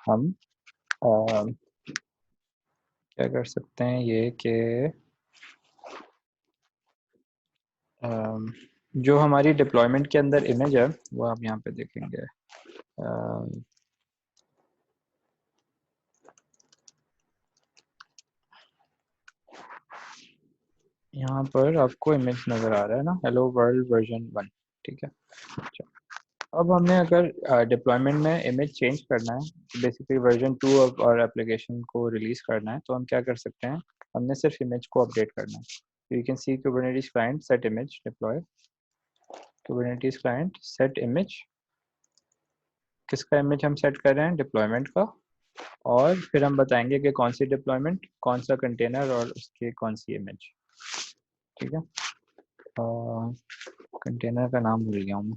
हम क्या कर सकते हैं ये कि जो हमारी डिप्लॉयमेंट के अंदर इमेज है वो आप यहाँ पे देखेंगे। यहाँ पर आपको इमेज नज़र आ रहा है ना, हेलो वर्ल्ड वर्जन 1, ठीक है। अच्छा, अब हमने अगर डिप्लॉयमेंट में इमेज चेंज करना है, बेसिकली वर्जन 2 और एप्लीकेशन को रिलीज करना है, तो हम क्या कर सकते हैं, हमने सिर्फ इमेज को अपडेट करना है। You can see Kubernetes client set image deploy, Kubernetes client set image, किसका इमेज हम सेट कर रहे हैं, डिप्लॉयमेंट का। और फिर हम बताएंगे कि कौन सी डिप्लॉयमेंट, कौन सा कंटेनर और उसके कौन सी इमेज, ठीक है। कंटेनर का नाम भूल गया हूँ मैं।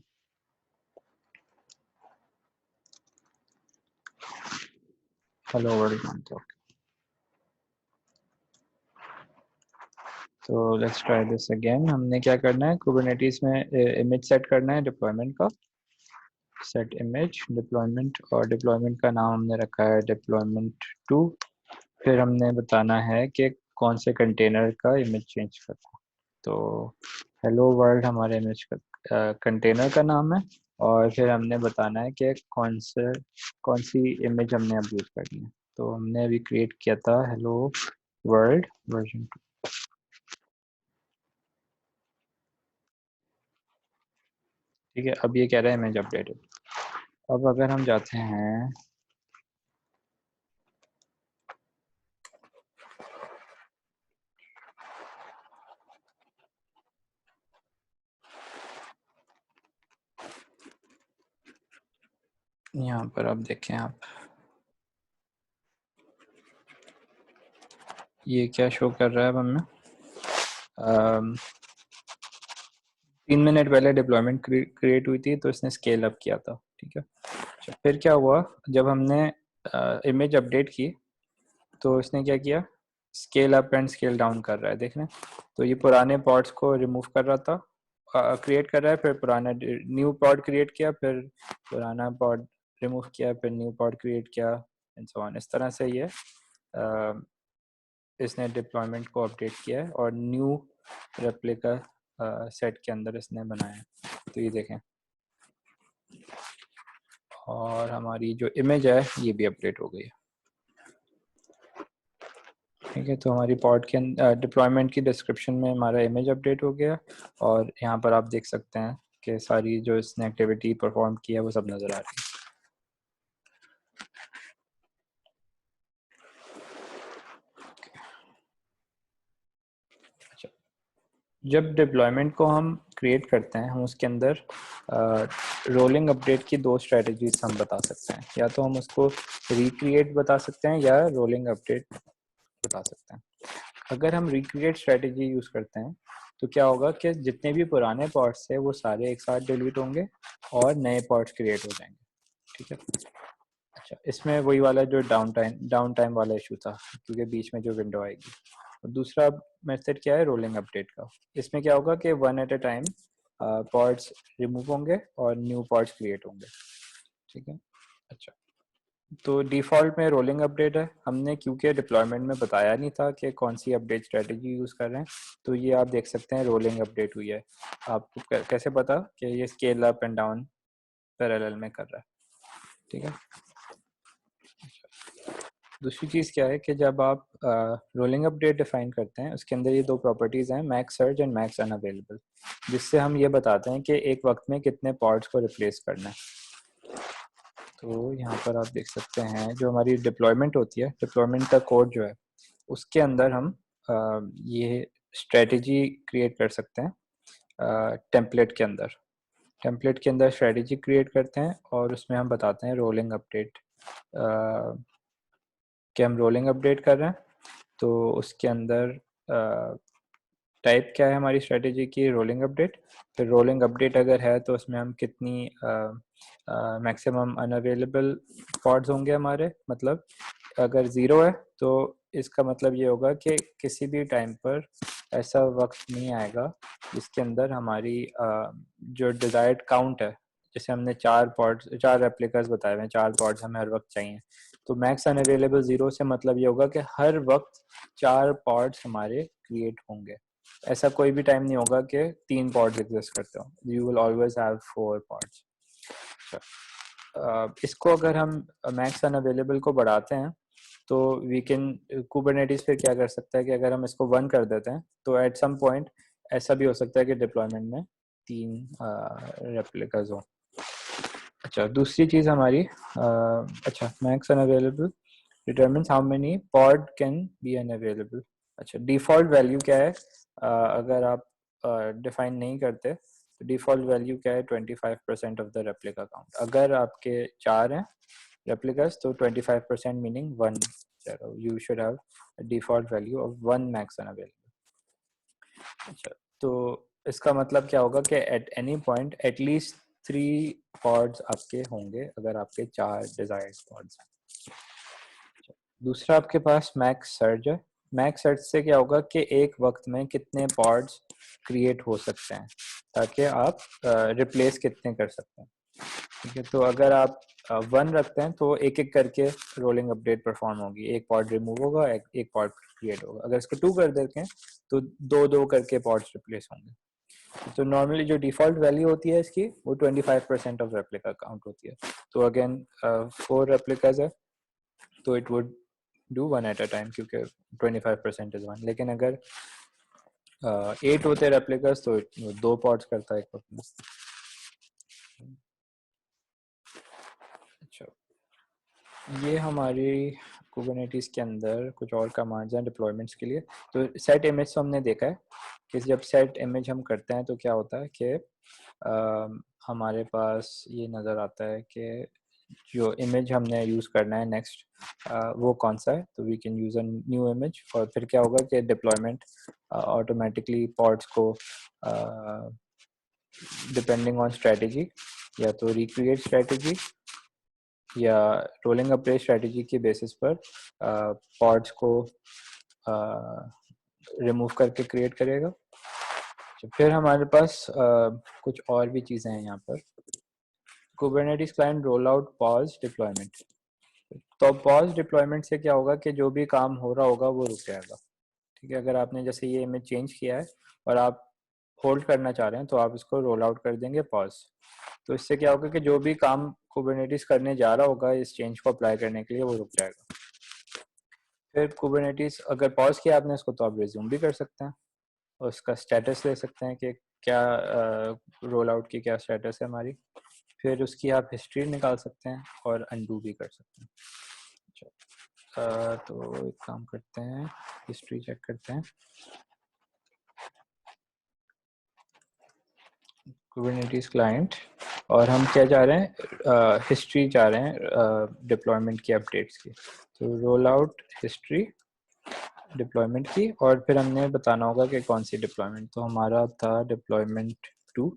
हेलो वर्ल्ड मानते हो। तो लेट्स ट्राई दिस अगेन। हमने क्या करना है, कुबरनेटिस में इमेज सेट करना है डिप्लॉयमेंट का, सेट इमेज डिप्लॉयमेंट, और डिप्लॉयमेंट का नाम हमने रखा है डिप्लॉयमेंट 2। फिर हमने बताना है कि कौन से कंटेनर का इमेज चेंज करना है। तो हेलो वर्ल्ड हमारे इमेज का कंटेनर का नाम है, और फिर हमने बताना है कि कौन सी इमेज हमने अब यूज करनी है। तो हमने अभी क्रिएट किया था हेलो वर्ल्ड वर्जन 2, ठीक है। अब ये कह रहा है इमेज अपडेटेड। अब अगर हम जाते हैं यहाँ पर, अब देखें आप, ये क्या शो कर रहा है अब हमें, 3 मिनट पहले डिप्लॉयमेंट क्रिएट हुई थी तो इसने स्केल अप किया था, ठीक है। अच्छा, फिर क्या हुआ, जब हमने इमेज अपडेट की तो इसने क्या किया, scale up and scale down कर रहा है, देख रहे हैं। तो ये पुराने पॉड्स को रिमूव कर रहा था, क्रिएट कर रहा है, फिर पुराना न्यू पॉड क्रिएट किया, फिर पुराना पॉड रिमूव किया, फिर न्यू पॉड क्रिएट किया, एंड सो ऑन। इस तरह से ये इसने डिप्लॉयमेंट को अपडेट किया है और न्यू रेप्लिका सेट के अंदर इसने बनाया है। तो ये देखें, और हमारी जो इमेज है ये भी अपडेट हो गई है, ठीक है। तो हमारी पॉड के डिप्लॉयमेंट की डिस्क्रिप्शन में हमारा इमेज अपडेट हो गया, और यहाँ पर आप देख सकते हैं कि सारी जो इसने एक्टिविटी परफॉर्म की है वो सब नज़र आ रही है। अच्छा, जब डिप्लॉयमेंट को हम क्रिएट करते हैं, हम उसके अंदर रोलिंग अपडेट की 2 स्ट्रेटजीज हम बता सकते हैं। या तो हम उसको रिक्रिएट बता सकते हैं या रोलिंग अपडेट बता सकते हैं। अगर हम रिक्रिएट स्ट्रेटजी यूज़ करते हैं तो क्या होगा कि जितने भी पुराने पॉट्स थे वो सारे एक साथ डिलीट होंगे और नए पॉट्स क्रिएट हो जाएंगे, ठीक है। अच्छा, इसमें वही वाला जो डाउन टाइम वाला इशू था, क्योंकि बीच में जो विंडो आएगी। और दूसरा मेथड क्या है, रोलिंग अपडेट का। इसमें क्या होगा कि 1 at a time pods remove होंगे और न्यू पॉड्स क्रिएट होंगे, ठीक है। अच्छा, तो डिफ़ॉल्ट में रोलिंग अपडेट है। हमने क्योंकि डिप्लॉयमेंट में बताया नहीं था कि कौन सी अपडेट स्ट्रेटजी यूज़ कर रहे हैं, तो ये आप देख सकते हैं रोलिंग अपडेट हुई है। आपको कैसे पता कि ये scale up and down parallel में कर रहा है, ठीक है। दूसरी चीज़ क्या है कि जब आप रोलिंग अपडेट डिफाइन करते हैं, उसके अंदर ये 2 प्रॉपर्टीज़ हैं, max search and max unavailable, जिससे हम ये बताते हैं कि एक वक्त में कितने पॉड्स को रिप्लेस करना है। तो यहाँ पर आप देख सकते हैं जो हमारी डिप्लॉयमेंट होती है, डिप्लॉयमेंट का कोड जो है उसके अंदर हम ये स्ट्रेटजी क्रिएट कर सकते हैं। टेम्पलेट के अंदर स्ट्रेटजी क्रिएट करते हैं और उसमें हम बताते हैं रोलिंग अपडेट, कि हम रोलिंग अपडेट कर रहे हैं। तो उसके अंदर टाइप क्या है हमारी स्ट्रेटजी की, रोलिंग अपडेट। फिर रोलिंग अपडेट अगर है तो उसमें हम कितनी मैक्सिमम अनअवेलेबल पॉड्स होंगे हमारे, मतलब अगर 0 है तो इसका मतलब ये होगा कि किसी भी टाइम पर ऐसा वक्त नहीं आएगा जिसके अंदर हमारी जो डिजायर्ड काउंट है, जैसे हमने 4 रेप्लिकास बताए हुए हैं, 4 पॉड्स हमें हर वक्त चाहिए, तो मैक्स अनअवेलेबल 0 से मतलब ये होगा कि हर वक्त 4 पॉड्स हमारे क्रिएट होंगे। ऐसा कोई भी टाइम नहीं होगा कि 3 पॉड्स एग्जिस्ट करते हो, you will always have 4 pods. इसको अगर हम मैक्स अनअवेलेबल को बढ़ाते हैं तो वी कैन कुबरनेटिस पे क्या कर सकता है कि अगर हम इसको 1 कर देते हैं तो एट सम पॉइंट ऐसा भी हो सकता है कि डिप्लॉयमेंट में 3 रेप्लिकास हो। अच्छा, दूसरी चीज हमारी अच्छा, max unavailable determines how many pod can be unavailable. अच्छा, डिफॉल्ट वैल्यू क्या है? अगर आप डिफाइन नहीं करते तो डिफॉल्ट वैल्यू क्या है? 25% ऑफ द रेप्लिका काउंट। अगर आपके 4 हैं replicas, तो 25% meaning 1, you should have a default value of 1 max unavailable। अच्छा, तो इसका मतलब क्या होगा कि at any point at least 3 pods आपके होंगे अगर आपके 4 desired pods हैं। दूसरा आपके पास मैक्स सर्ज है। मैक्स सर्ज से क्या होगा कि एक वक्त में कितने पॉड्स क्रिएट हो सकते हैं, ताकि आप रिप्लेस कितने कर सकते हैं। ठीक है, तो अगर आप 1 रखते हैं तो एक एक करके रोलिंग अपडेट परफॉर्म होगी, एक पॉड रिमूव होगा, एक पॉड क्रिएट होगा। अगर इसको 2 कर देते हैं तो 2-2 करके पॉड्स रिप्लेस होंगे। तो नॉर्मली जो डिफॉल्ट वैल्यू होती है इसकी वो 25% ऑफ रेप्लिका काउंट होती है। तो अगेन 4 रेप्लिकाज है तो it would do 1 at a time, क्योंकि 25% इज 1। लेकिन अगर 8 होते रेप्लिकास तो 2 पॉड्स करता है एक वक्त में। अच्छा, ये हमारी कुबरनेटिस के अंदर कुछ और कमांड्स हैं डिप्लॉयमेंट्स के लिए। तो सेट इमेज तो हमने देखा है कि जब सेट इमेज हम करते हैं तो क्या होता है कि हमारे पास ये नज़र आता है कि जो इमेज हमने यूज़ करना है नेक्स्ट वो कौन सा है। तो we can use a new image, और फिर क्या होगा कि डिप्लॉयमेंट ऑटोमेटिकली पॉड्स को डिपेंडिंग ऑन स्ट्रेटजी, या तो रिक्रिएट स्ट्रेटजी या रोलिंग अपडेट स्ट्रेटजी के बेसिस पर पॉड्स को रिमूव करके क्रिएट करेगा। फिर हमारे पास कुछ और भी चीज़ें हैं यहाँ पर। Kubernetes client roll out pause deployment. तो पॉज डिप्लॉयमेंट से क्या होगा कि जो भी काम हो रहा होगा वो रुक जाएगा। ठीक है, अगर आपने जैसे ये इमेज चेंज किया है और आप होल्ड करना चाह रहे हैं तो आप इसको रोल आउट कर देंगे पॉज। तो इससे क्या होगा कि जो भी काम कुबरनेटिस करने जा रहा होगा इस चेंज को अप्लाई करने के लिए वो रुक जाएगा। फिर कुबरनेटिस अगर पॉज किया आपने इसको तो आप रिज्यूम भी कर सकते हैं और उसका स्टेटस ले सकते हैं कि क्या रोल आउट की क्या स्टेटस है हमारी। फिर उसकी आप हिस्ट्री निकाल सकते हैं और अनडू भी कर सकते हैं। तो एक काम करते हैं, हिस्ट्री चेक करते हैं। कुबरनेटिस क्लाइंट, और हम क्या चाह रहे हैं? हिस्ट्री चाह रहे हैं डिप्लॉयमेंट की अपडेट्स की। तो रोल आउट हिस्ट्री डिप्लॉयमेंट की, और फिर हमने बताना होगा कि कौन सी डिप्लॉयमेंट। तो हमारा था डिप्लॉयमेंट 2।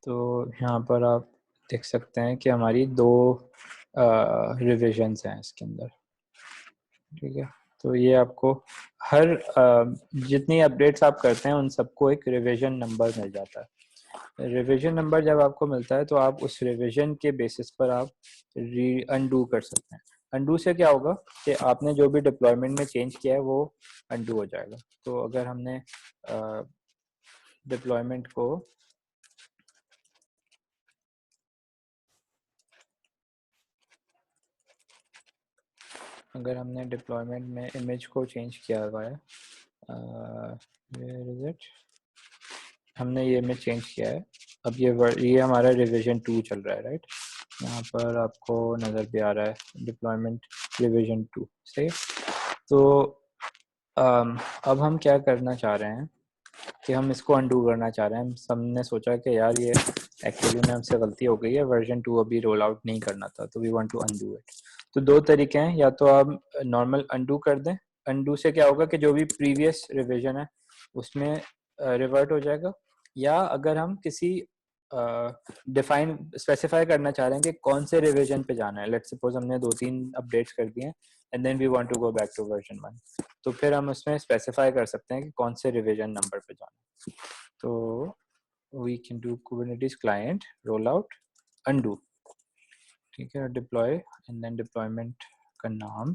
तो यहाँ पर आप देख सकते हैं कि हमारी 2 रिविजन्स हैं इसके अंदर। ठीक है, तो ये आपको हर जितनी अपडेट्स आप करते हैं उन सबको एक रिवीजन नंबर मिल जाता है। रिवीजन नंबर जब आपको मिलता है तो आप उस रिवीजन के बेसिस पर आप अनडू कर सकते हैं। अनडू से क्या होगा कि आपने जो भी डिप्लॉयमेंट में चेंज किया है वो अनडू हो जाएगा। तो अगर हमने डिप्लॉयमेंट को डिप्लॉयमेंट में इमेज को चेंज किया हुआ है, where is it? हमने ये इमेज चेंज किया है। अब ये हमारा रिवीजन 2 चल रहा है, राइट? यहाँ पर आपको नज़र भी आ रहा है डिप्लॉयमेंट रिवीजन 2 से। तो अब हम क्या करना चाह रहे हैं कि हम इसको अनडू करना चाह रहे हैं। हम सबने सोचा कि यार ये एक्चुअली में हमसे गलती हो गई है, वर्जन 2 अभी रोल आउट नहीं करना था, तो we want to undo it. तो 2 तरीके हैं, या तो आप नॉर्मल अनडू कर दें। अनडू से क्या होगा कि जो भी प्रीवियस रिवीजन है उसमें रिवर्ट हो जाएगा, या अगर हम किसी डिफाइन स्पेसिफाई करना चाह रहे हैं कि कौन से रिवीजन पे जाना है. लेट्स सपोज हमने 2-3 अपडेट्स कर दिए and then we want to go back to version 1, तो फिर हम उसमें स्पेसिफाई कर सकते हैं कि कौन से रिवीजन नंबर पे जाना है. तो we can do Kubernetes client rollout undo. ठीक है, डिप्लॉय एंड देन डिप्लॉयमेंट का नाम.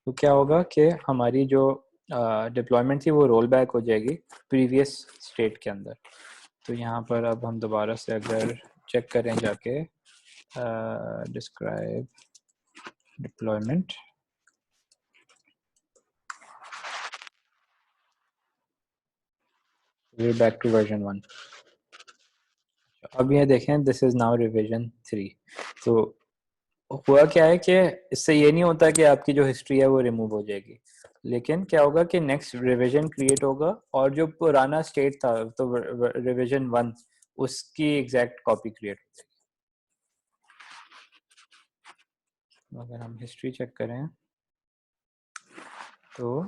तो क्या होगा कि हमारी जो डिप्लॉयमेंट थी वो रोल बैक हो जाएगी प्रीवियस स्टेट के अंदर. तो यहाँ पर अब हम दोबारा से अगर चेक करें जाके describe deployment, way back to version 1. अब ये देखें दिस इज नाउ रिवीजन 3. तो हुआ क्या है कि इससे ये नहीं होता कि आपकी जो हिस्ट्री है वो रिमूव हो जाएगी, लेकिन क्या होगा कि नेक्स्ट रिवीजन क्रिएट होगा और जो पुराना स्टेट था तो रिवीजन 1 उसकी एग्जैक्ट कॉपी क्रिएट हो जाएगी. अगर हम हिस्ट्री चेक करें तो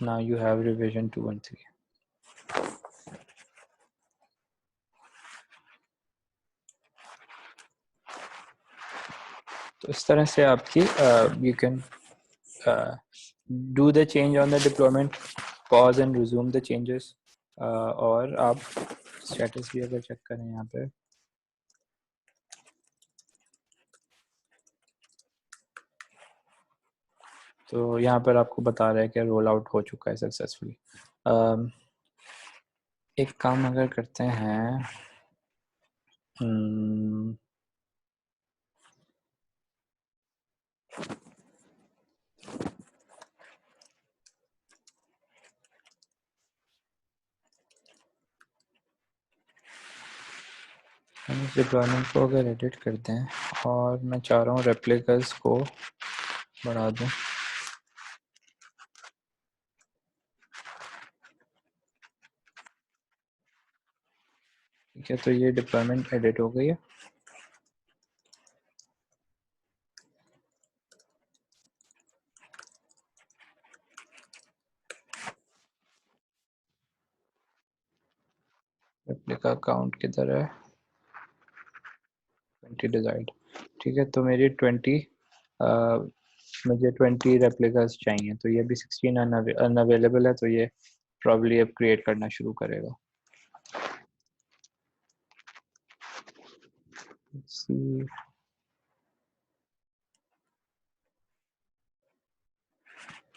now you have revision 2 and 3. तो इस तरह से आपकी you can do the change on the deployment, pause and resume the changes. और आप स्टेटस भी अगर चेक करें यहाँ पे तो यहाँ पर आपको बता रहा है कि रोल आउट हो चुका है सक्सेसफुली. एक काम अगर करते हैं, हम इस डिप्लॉयमेंट को अगर एडिट करते हैं और मैं चाह रहा हूँ रेप्लिकल्स को बढ़ा दूँ. ठीक है, तो ये डिप्लॉयमेंट एडिट हो गई है. रेप्लिका काउंट किधर है, 20 डिजाइड. ठीक है, तो मेरी 20 मुझे 20 रेप्लिकास चाहिए, तो ये भी 16 अनअवेलेबल है, तो ये प्रॉब्ली अब क्रिएट करना शुरू करेगा.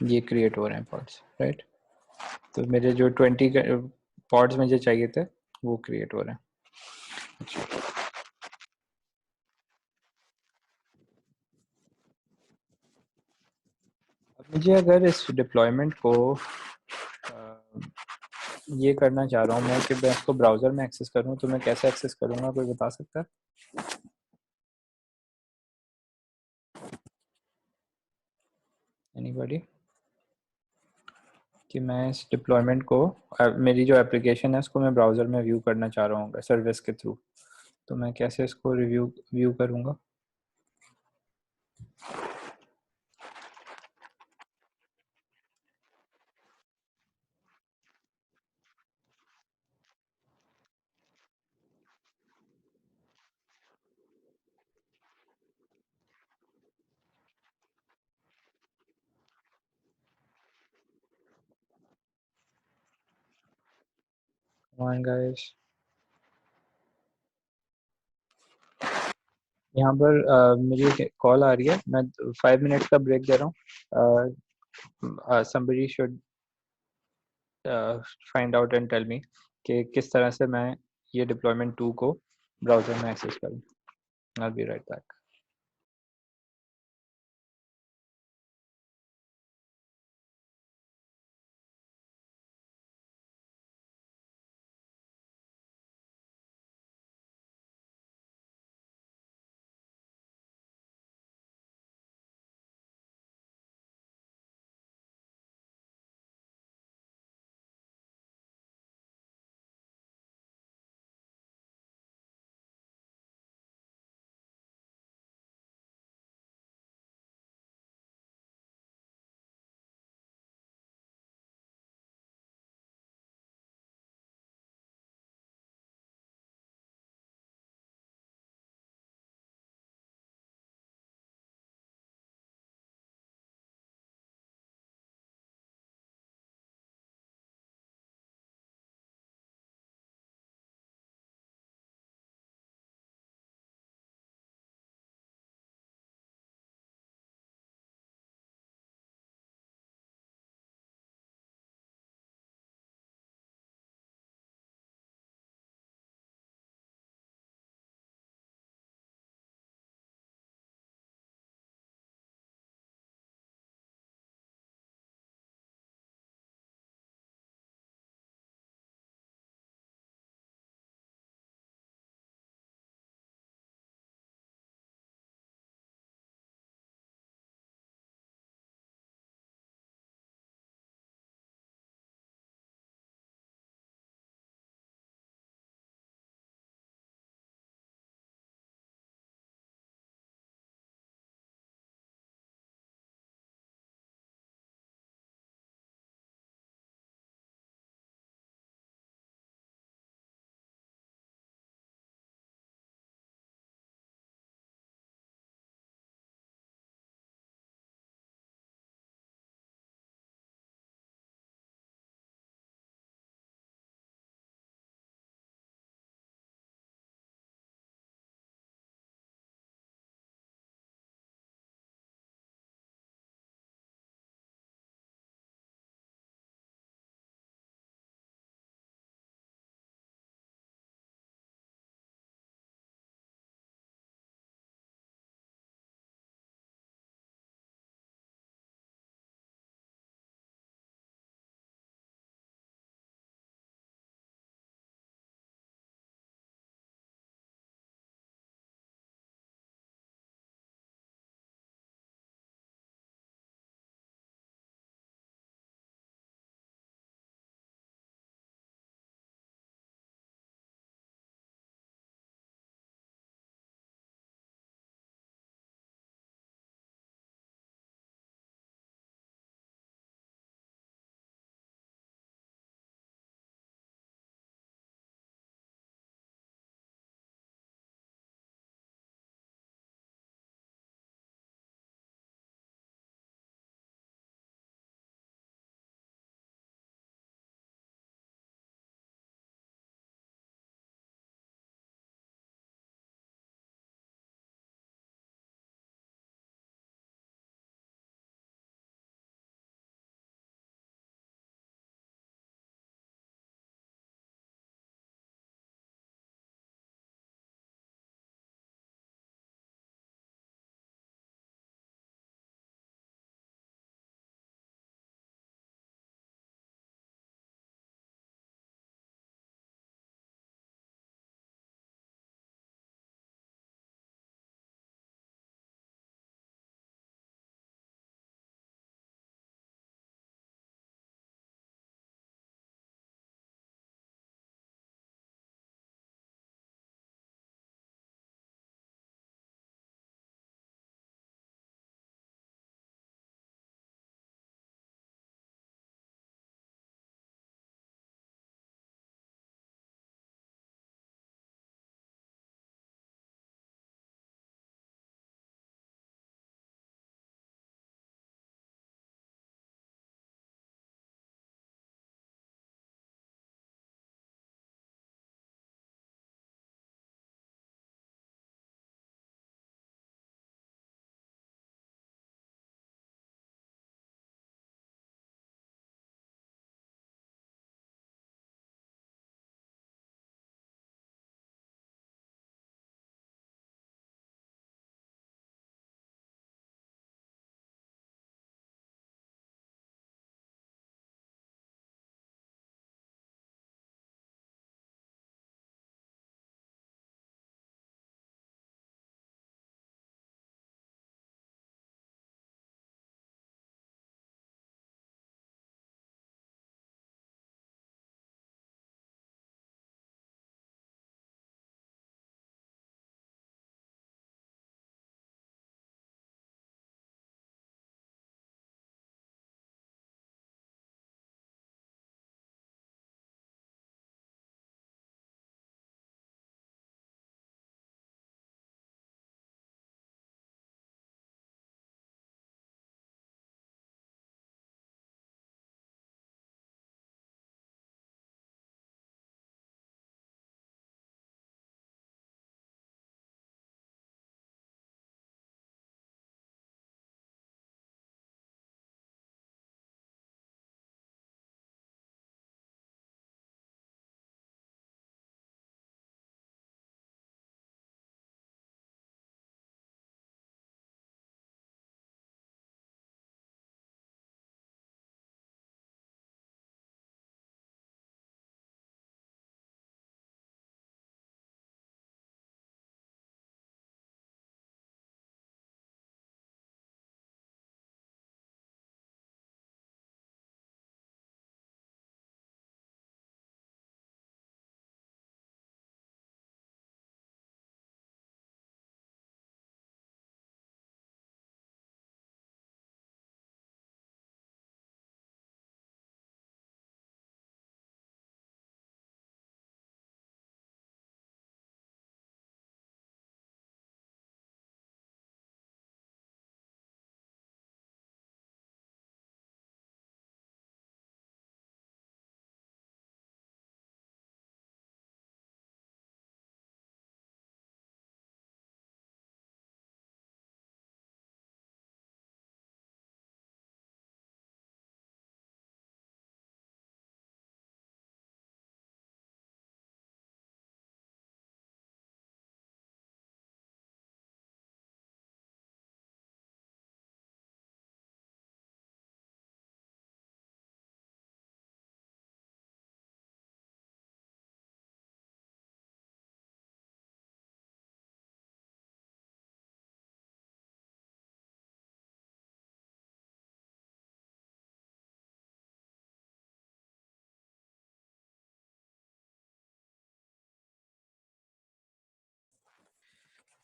ये क्रिएट हो रहे हैं पॉड्स, राइट. तो मेरे जो 20 पॉड्स मुझे चाहिए थे वो क्रिएट हो रहे हैं. अब मुझे अगर इस डिप्लॉयमेंट को ये करना चाह रहा हूँ मैं कि मैं इसको ब्राउज़र में एक्सेस करूँ, तो मैं कैसे एक्सेस करूँगा, कोई बता सकता है? एनीबॉडी? कि मैं इस डिप्लॉयमेंट को मेरी जो एप्लीकेशन है उसको मैं ब्राउज़र में व्यू करना चाह रहा हूँ सर्विस के थ्रू, तो मैं कैसे इसको व्यू करूँगा? गाइस, यहाँ पर मुझे कॉल आ रही है, मैं 5 मिनट का ब्रेक दे रहा हूँ. somebody should find out and tell me कि किस तरह से मैं ये डिप्लॉयमेंट 2 को ब्राउज़र में एक्सेस करूँ. I'll be right back.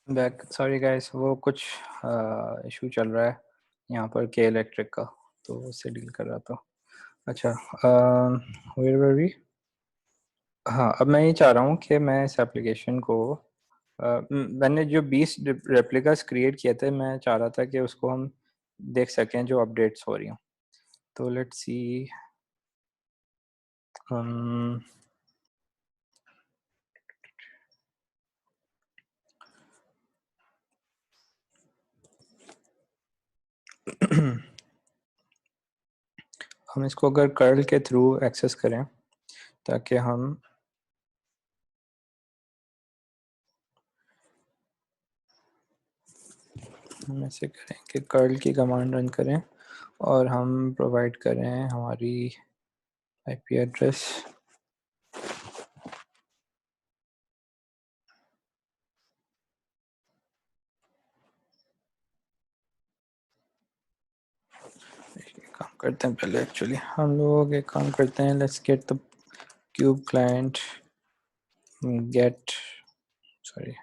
Back, sorry guys, वो कुछ इशू चल रहा है यहाँ पर के इलेक्ट्रिक का, तो उससे डील कर रहा था। अच्छा, वेयर वर वी? हाँ, अब मैं ये चाह रहा हूँ कि मैं इस एप्लीकेशन को मैंने जो 20 रेप्लिकास क्रिएट किए थे, मैं चाह रहा था कि उसको हम देख सकें जो अपडेट्स हो रही हूँ। तो लेट्स सी, हम हम इसको अगर कर्ल के थ्रू एक्सेस करें ताकि हम ऐसे करें कि कर्ल की कमांड रन करें और हम प्रोवाइड करें हमारी आईपी एड्रेस। काम करते हैं पहले, एक्चुअली हम लोग एक काम करते हैं, let's get the kube client, get, sorry,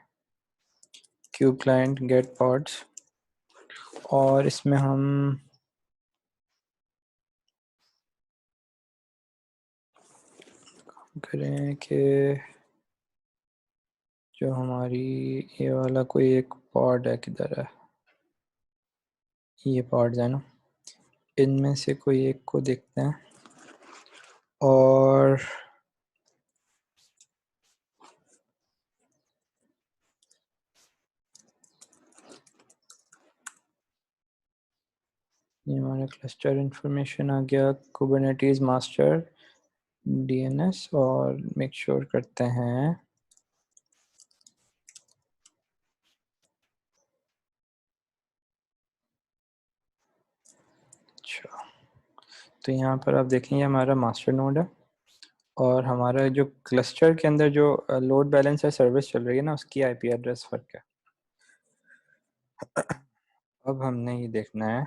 kube client get pods, और इसमें हम करें कि जो हमारी ये वाला कोई एक पॉड है, किधर है ये पॉड्स है ना, इनमें से कोई एक को देखते हैं और ये हमारा क्लस्टर इंफॉर्मेशन आ गया, कुबरनेटीज मास्टर डीएनएस, और मेक श्योर करते हैं अच्छा। तो यहाँ पर आप देखेंगे हमारा मास्टर नोड है और हमारा जो क्लस्टर के अंदर जो लोड बैलेंस है सर्विस चल रही है ना, उसकी आईपी एड्रेस फर्क है। अब हमने ये देखना है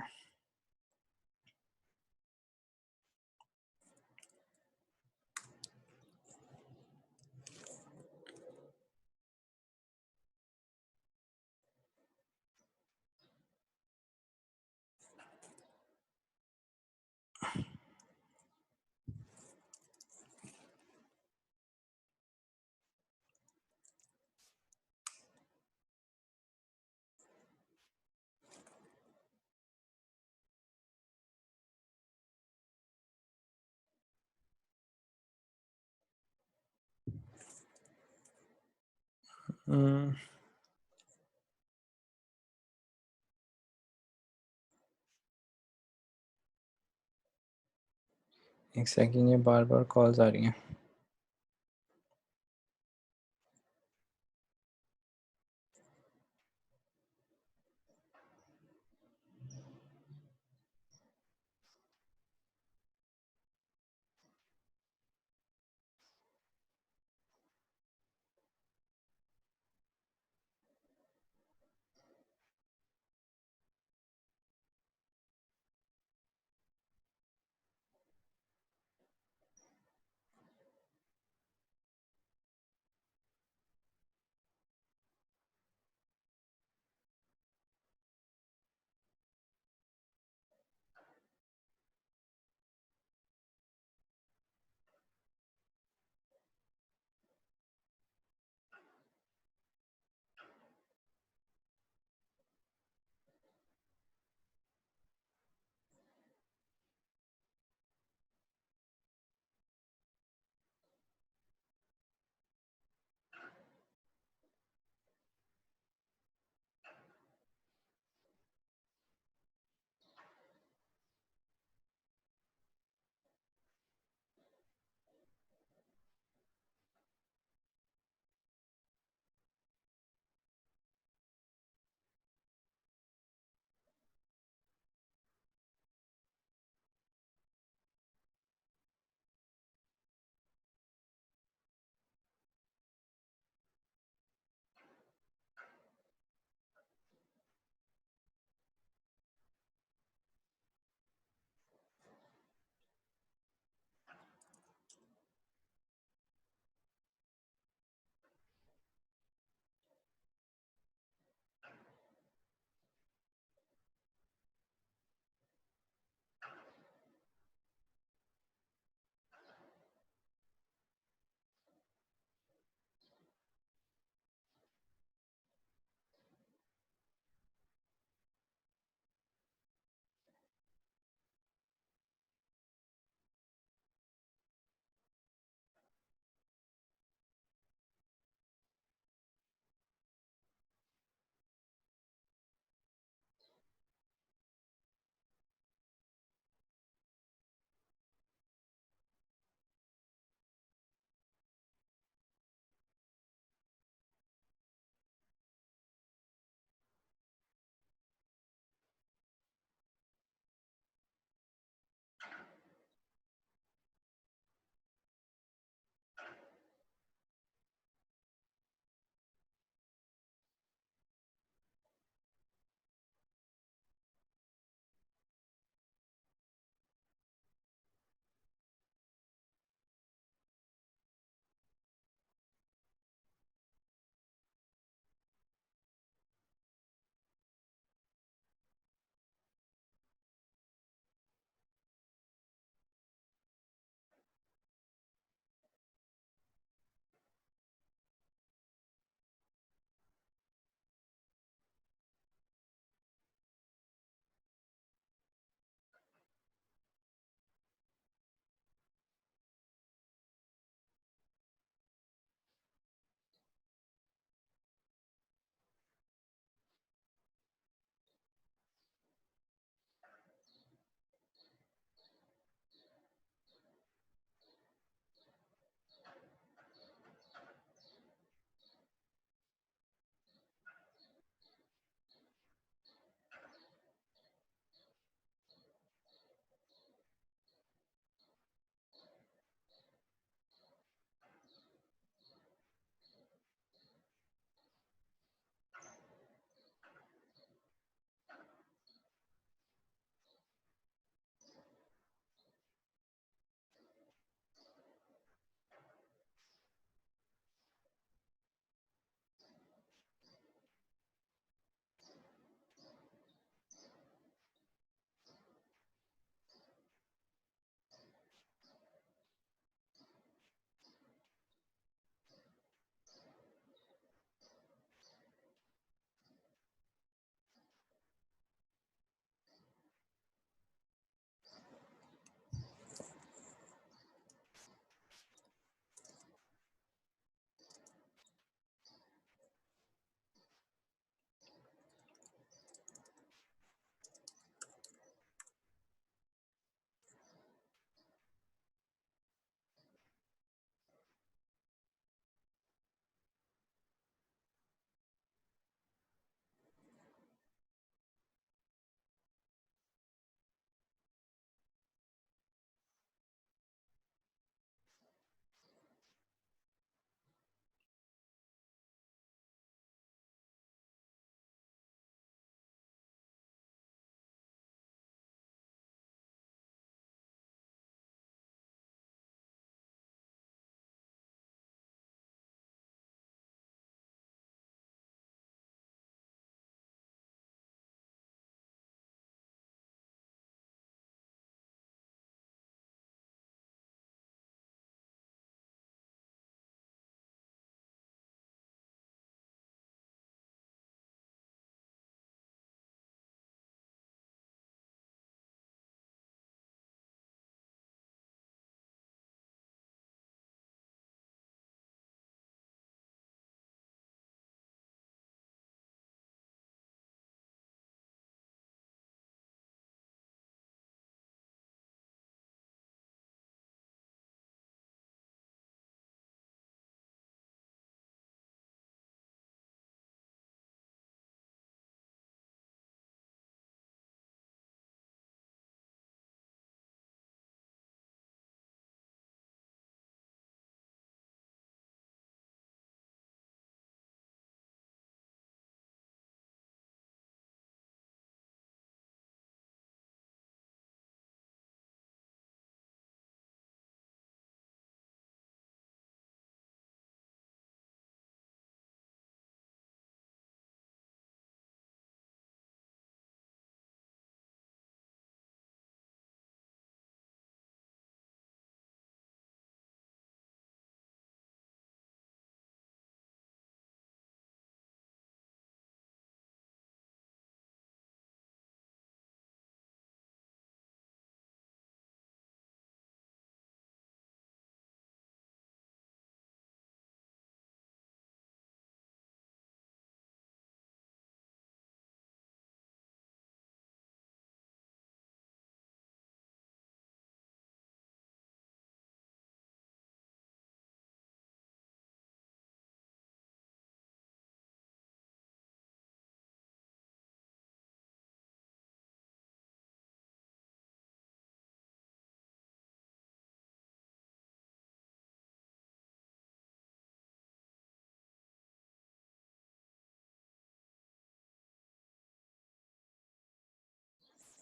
हम्म, एक सेकंड, ये बार बार कॉल्स आ रही हैं।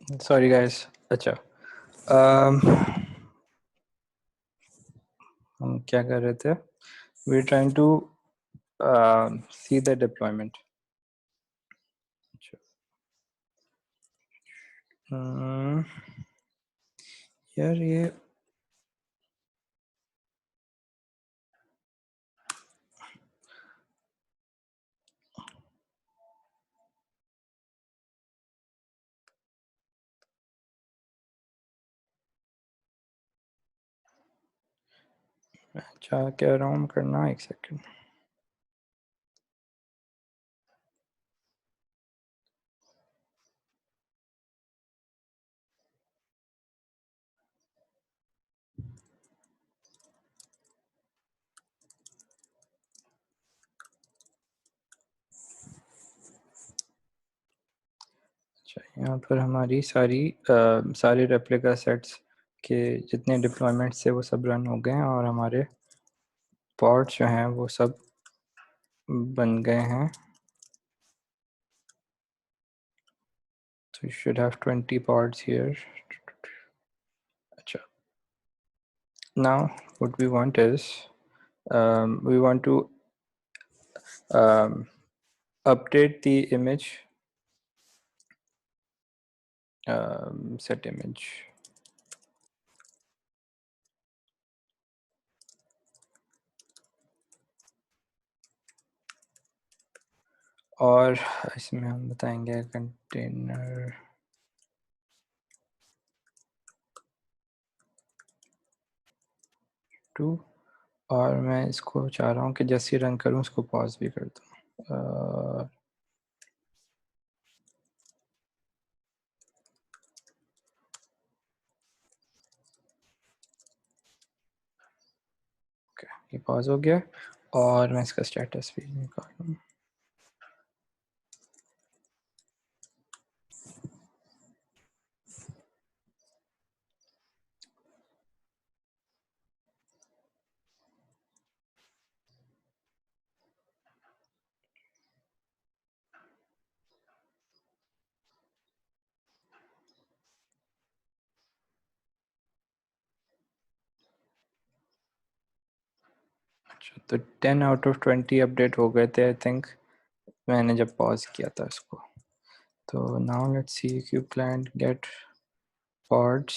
Sorry guys. अच्छा, um, हम क्या कर रहे थे? We trying to see the deployment. यार ये अच्छा कह रहा हूँ करना, एक सेकंड। अच्छा, यहाँ पर हमारी सारी रेप्लिका सेट्स के जितने डिप्लॉयमेंट्स थे वो सब रन हो गए हैं और हमारे पॉड्स जो हैं वो सब बन गए हैं। So you should have 20 pods here. अच्छा, now what we want is we want to update the image, set image, और इसमें हम बताएंगे कंटेनर टू, और मैं इसको चाह रहा हूँ कि जैसे रन करूँ इसको पॉज भी कर दूँ। ये पॉज हो गया और मैं इसका स्टेटस भी निकालूँ। अच्छा, तो 10 आउट ऑफ 20 अपडेट हो गए थे आई थिंक, मैंने जब पॉज किया था इसको। तो now let's see kube client get pods।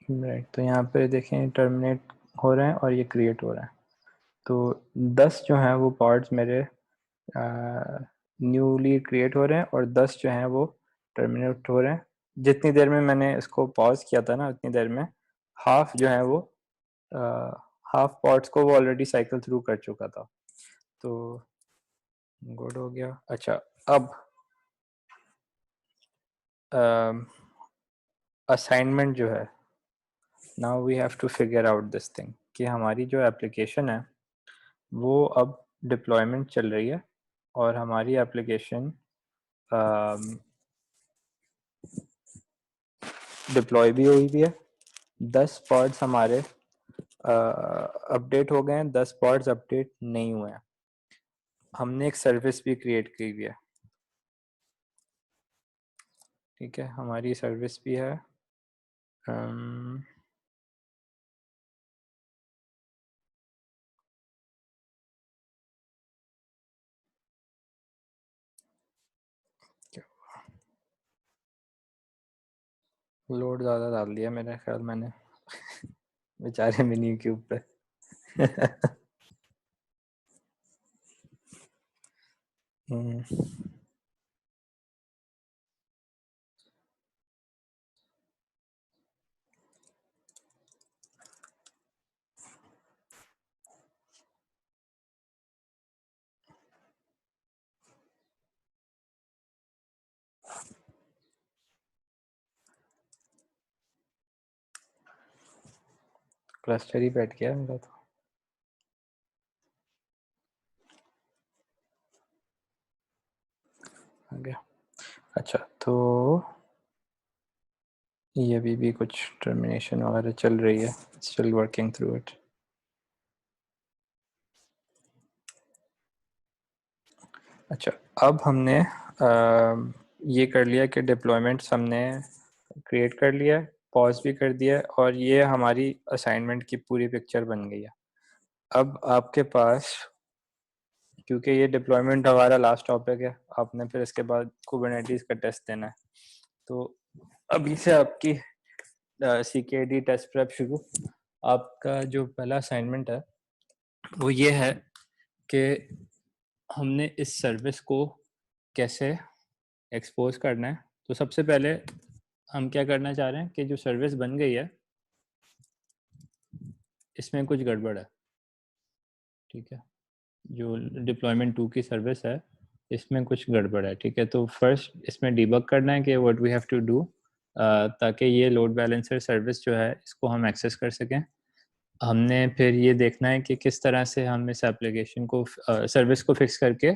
Right, तो यहाँ पे देखें टर्मिनेट हो रहे हैं और ये क्रिएट हो रहा है। तो 10 जो हैं वो पॉड्स मेरे न्यूली क्रिएट हो रहे हैं और 10 जो हैं वो टर्मिनेट हो रहे हैं। जितनी देर में मैंने इसको पॉज किया था ना उतनी देर में हाफ जो है वो हाफ पॉड्स को वो ऑलरेडी साइकिल थ्रू कर चुका था। तो गुड हो गया। अच्छा, अब असाइनमेंट जो है, now we have to figure out this thing कि हमारी जो एप्लीकेशन है वो अब डिप्लॉयमेंट चल रही है और हमारी एप्लीकेशन डिप्लॉय भी हुई भी है। 10 पॉड्स हमारे अपडेट हो गए हैं, 10 पॉड्स अपडेट नहीं हुए हैं। हमने एक सर्विस भी क्रिएट की हुई है, ठीक है, हमारी सर्विस भी है। लोड ज़्यादा डाल दिया मेरे ख्याल मैंने बेचारे मिनी क्यूब पे क्लस्टर ही बैठ गया मेरा तो। आ गया। अच्छा, तो ये अभी भी कुछ टर्मिनेशन वगैरह चल रही है, स्टिल वर्किंग थ्रू इट। अच्छा, अब हमने ये कर लिया कि डिप्लॉयमेंट्स हमने क्रिएट कर लिया है, पॉज भी कर दिया है, और ये हमारी असाइनमेंट की पूरी पिक्चर बन गई है। अब आपके पास, क्योंकि ये डिप्लॉयमेंट हमारा लास्ट टॉपिक है, आपने फिर इसके बाद कुबरनेटिस का टेस्ट देना है, तो अभी से आपकी CKD टेस्ट प्रेप शुरू। आपका जो पहला असाइनमेंट है वो ये है कि हमने इस सर्विस को कैसे एक्सपोज करना है। तो सबसे पहले हम क्या करना चाह रहे हैं कि जो सर्विस बन गई है इसमें कुछ गड़बड़ है, ठीक है। जो डिप्लॉयमेंट 2 की सर्विस है इसमें कुछ गड़बड़ है, ठीक है। तो फर्स्ट इसमें डिबग करना है कि what we have to do ताकि ये लोड बैलेंसर सर्विस जो है इसको हम एक्सेस कर सकें। हमने फिर ये देखना है कि किस तरह से हम इस एप्लीकेशन को सर्विस को फिक्स करके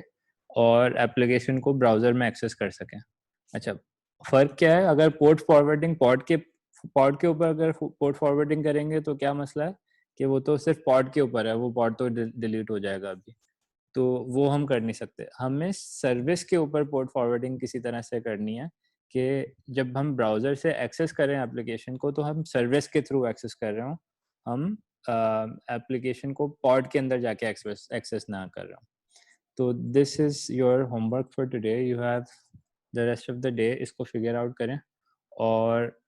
और एप्लीकेशन को ब्राउज़र में एक्सेस कर सकें। अच्छा, फ़र्क क्या है, अगर पोर्ट फॉरवर्डिंग पॉड के ऊपर अगर पोर्ट फॉरवर्डिंग करेंगे तो क्या मसला है कि वो तो सिर्फ पॉड के ऊपर है, वो पॉड तो डिलीट हो जाएगा अभी, तो वो हम कर नहीं सकते। हमें सर्विस के ऊपर पोर्ट फॉरवर्डिंग किसी तरह से करनी है कि जब हम ब्राउज़र से एक्सेस करें एप्लीकेशन को तो हम सर्विस के थ्रू एक्सेस कर रहे हों, हम एप्लीकेशन को पॉड के अंदर जाके एक्सेस ना कर रहे हों। तो this is your homework for today, you have the rest of the day इसको फिगर आउट करें। और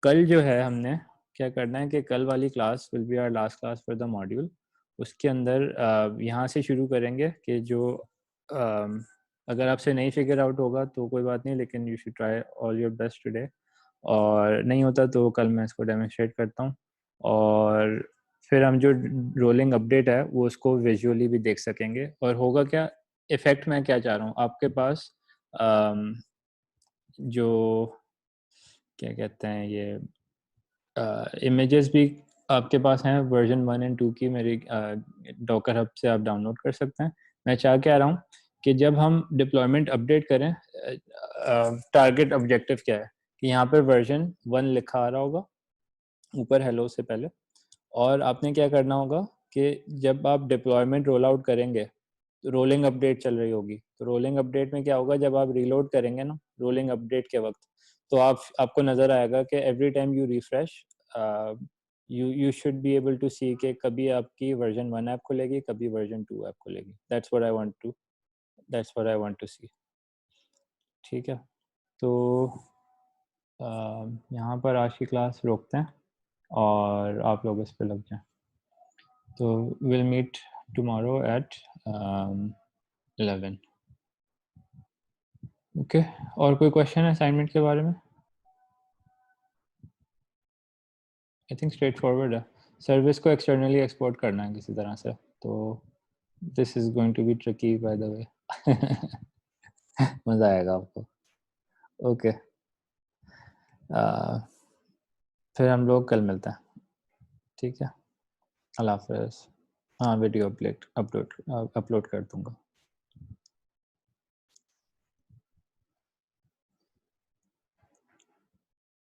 कल जो है हमने क्या करना है कि कल वाली class will be our last class for the module. उसके अंदर यहाँ से शुरू करेंगे कि जो अगर आपसे नहीं फिगर आउट होगा तो कोई बात नहीं, लेकिन you should try all your best today, और नहीं होता तो कल मैं इसको डेमोन्स्ट्रेट करता हूँ। और फिर हम जो रोलिंग अपडेट है वो उसको विजुअली भी देख सकेंगे। और होगा क्या, इफ़ेक्ट मैं क्या चाह रहा हूँ आपके पास, जो क्या कहते हैं ये इमेजेस भी आपके पास हैं वर्जन 1 एंड 2 की, मेरी डॉकर हब से आप डाउनलोड कर सकते हैं। मैं चाह क्या रहा हूँ कि जब हम डिप्लॉयमेंट अपडेट करें, टारगेट ऑब्जेक्टिव क्या है कि यहाँ पर वर्जन 1 लिखा आ रहा होगा ऊपर हेलो से पहले, और आपने क्या करना होगा कि जब आप डिप्लॉयमेंट रोल आउट करेंगे तो रोलिंग अपडेट चल रही होगी, तो रोलिंग अपडेट में क्या होगा, जब आप रीलोड करेंगे ना रोलिंग अपडेट के वक्त, तो आपको नज़र आएगा कि every time you refresh you should be able to see कि कभी आपकी वर्जन 1 ऐप खुलेगी, कभी वर्जन 2 ऐप खुलेगी। That's what I want to see, ठीक है। तो यहाँ पर आज की क्लास रोकते हैं और आप लोग इस पे लग जाएं। तो we'll meet tomorrow at 11। Okay, और कोई क्वेश्चन है असाइनमेंट के बारे में? आई थिंक स्ट्रेट फॉरवर्ड है। सर्विस को एक्सटर्नली एक्सपोर्ट करना है किसी तरह से, तो this is going to be tricky by the way. मज़ा आएगा आपको। ओके, फिर हम लोग कल मिलते हैं, ठीक है। अल्लाह हाफ़िज़। हाँ, वीडियो अपलोड अपलोड अपलोड कर दूँगा।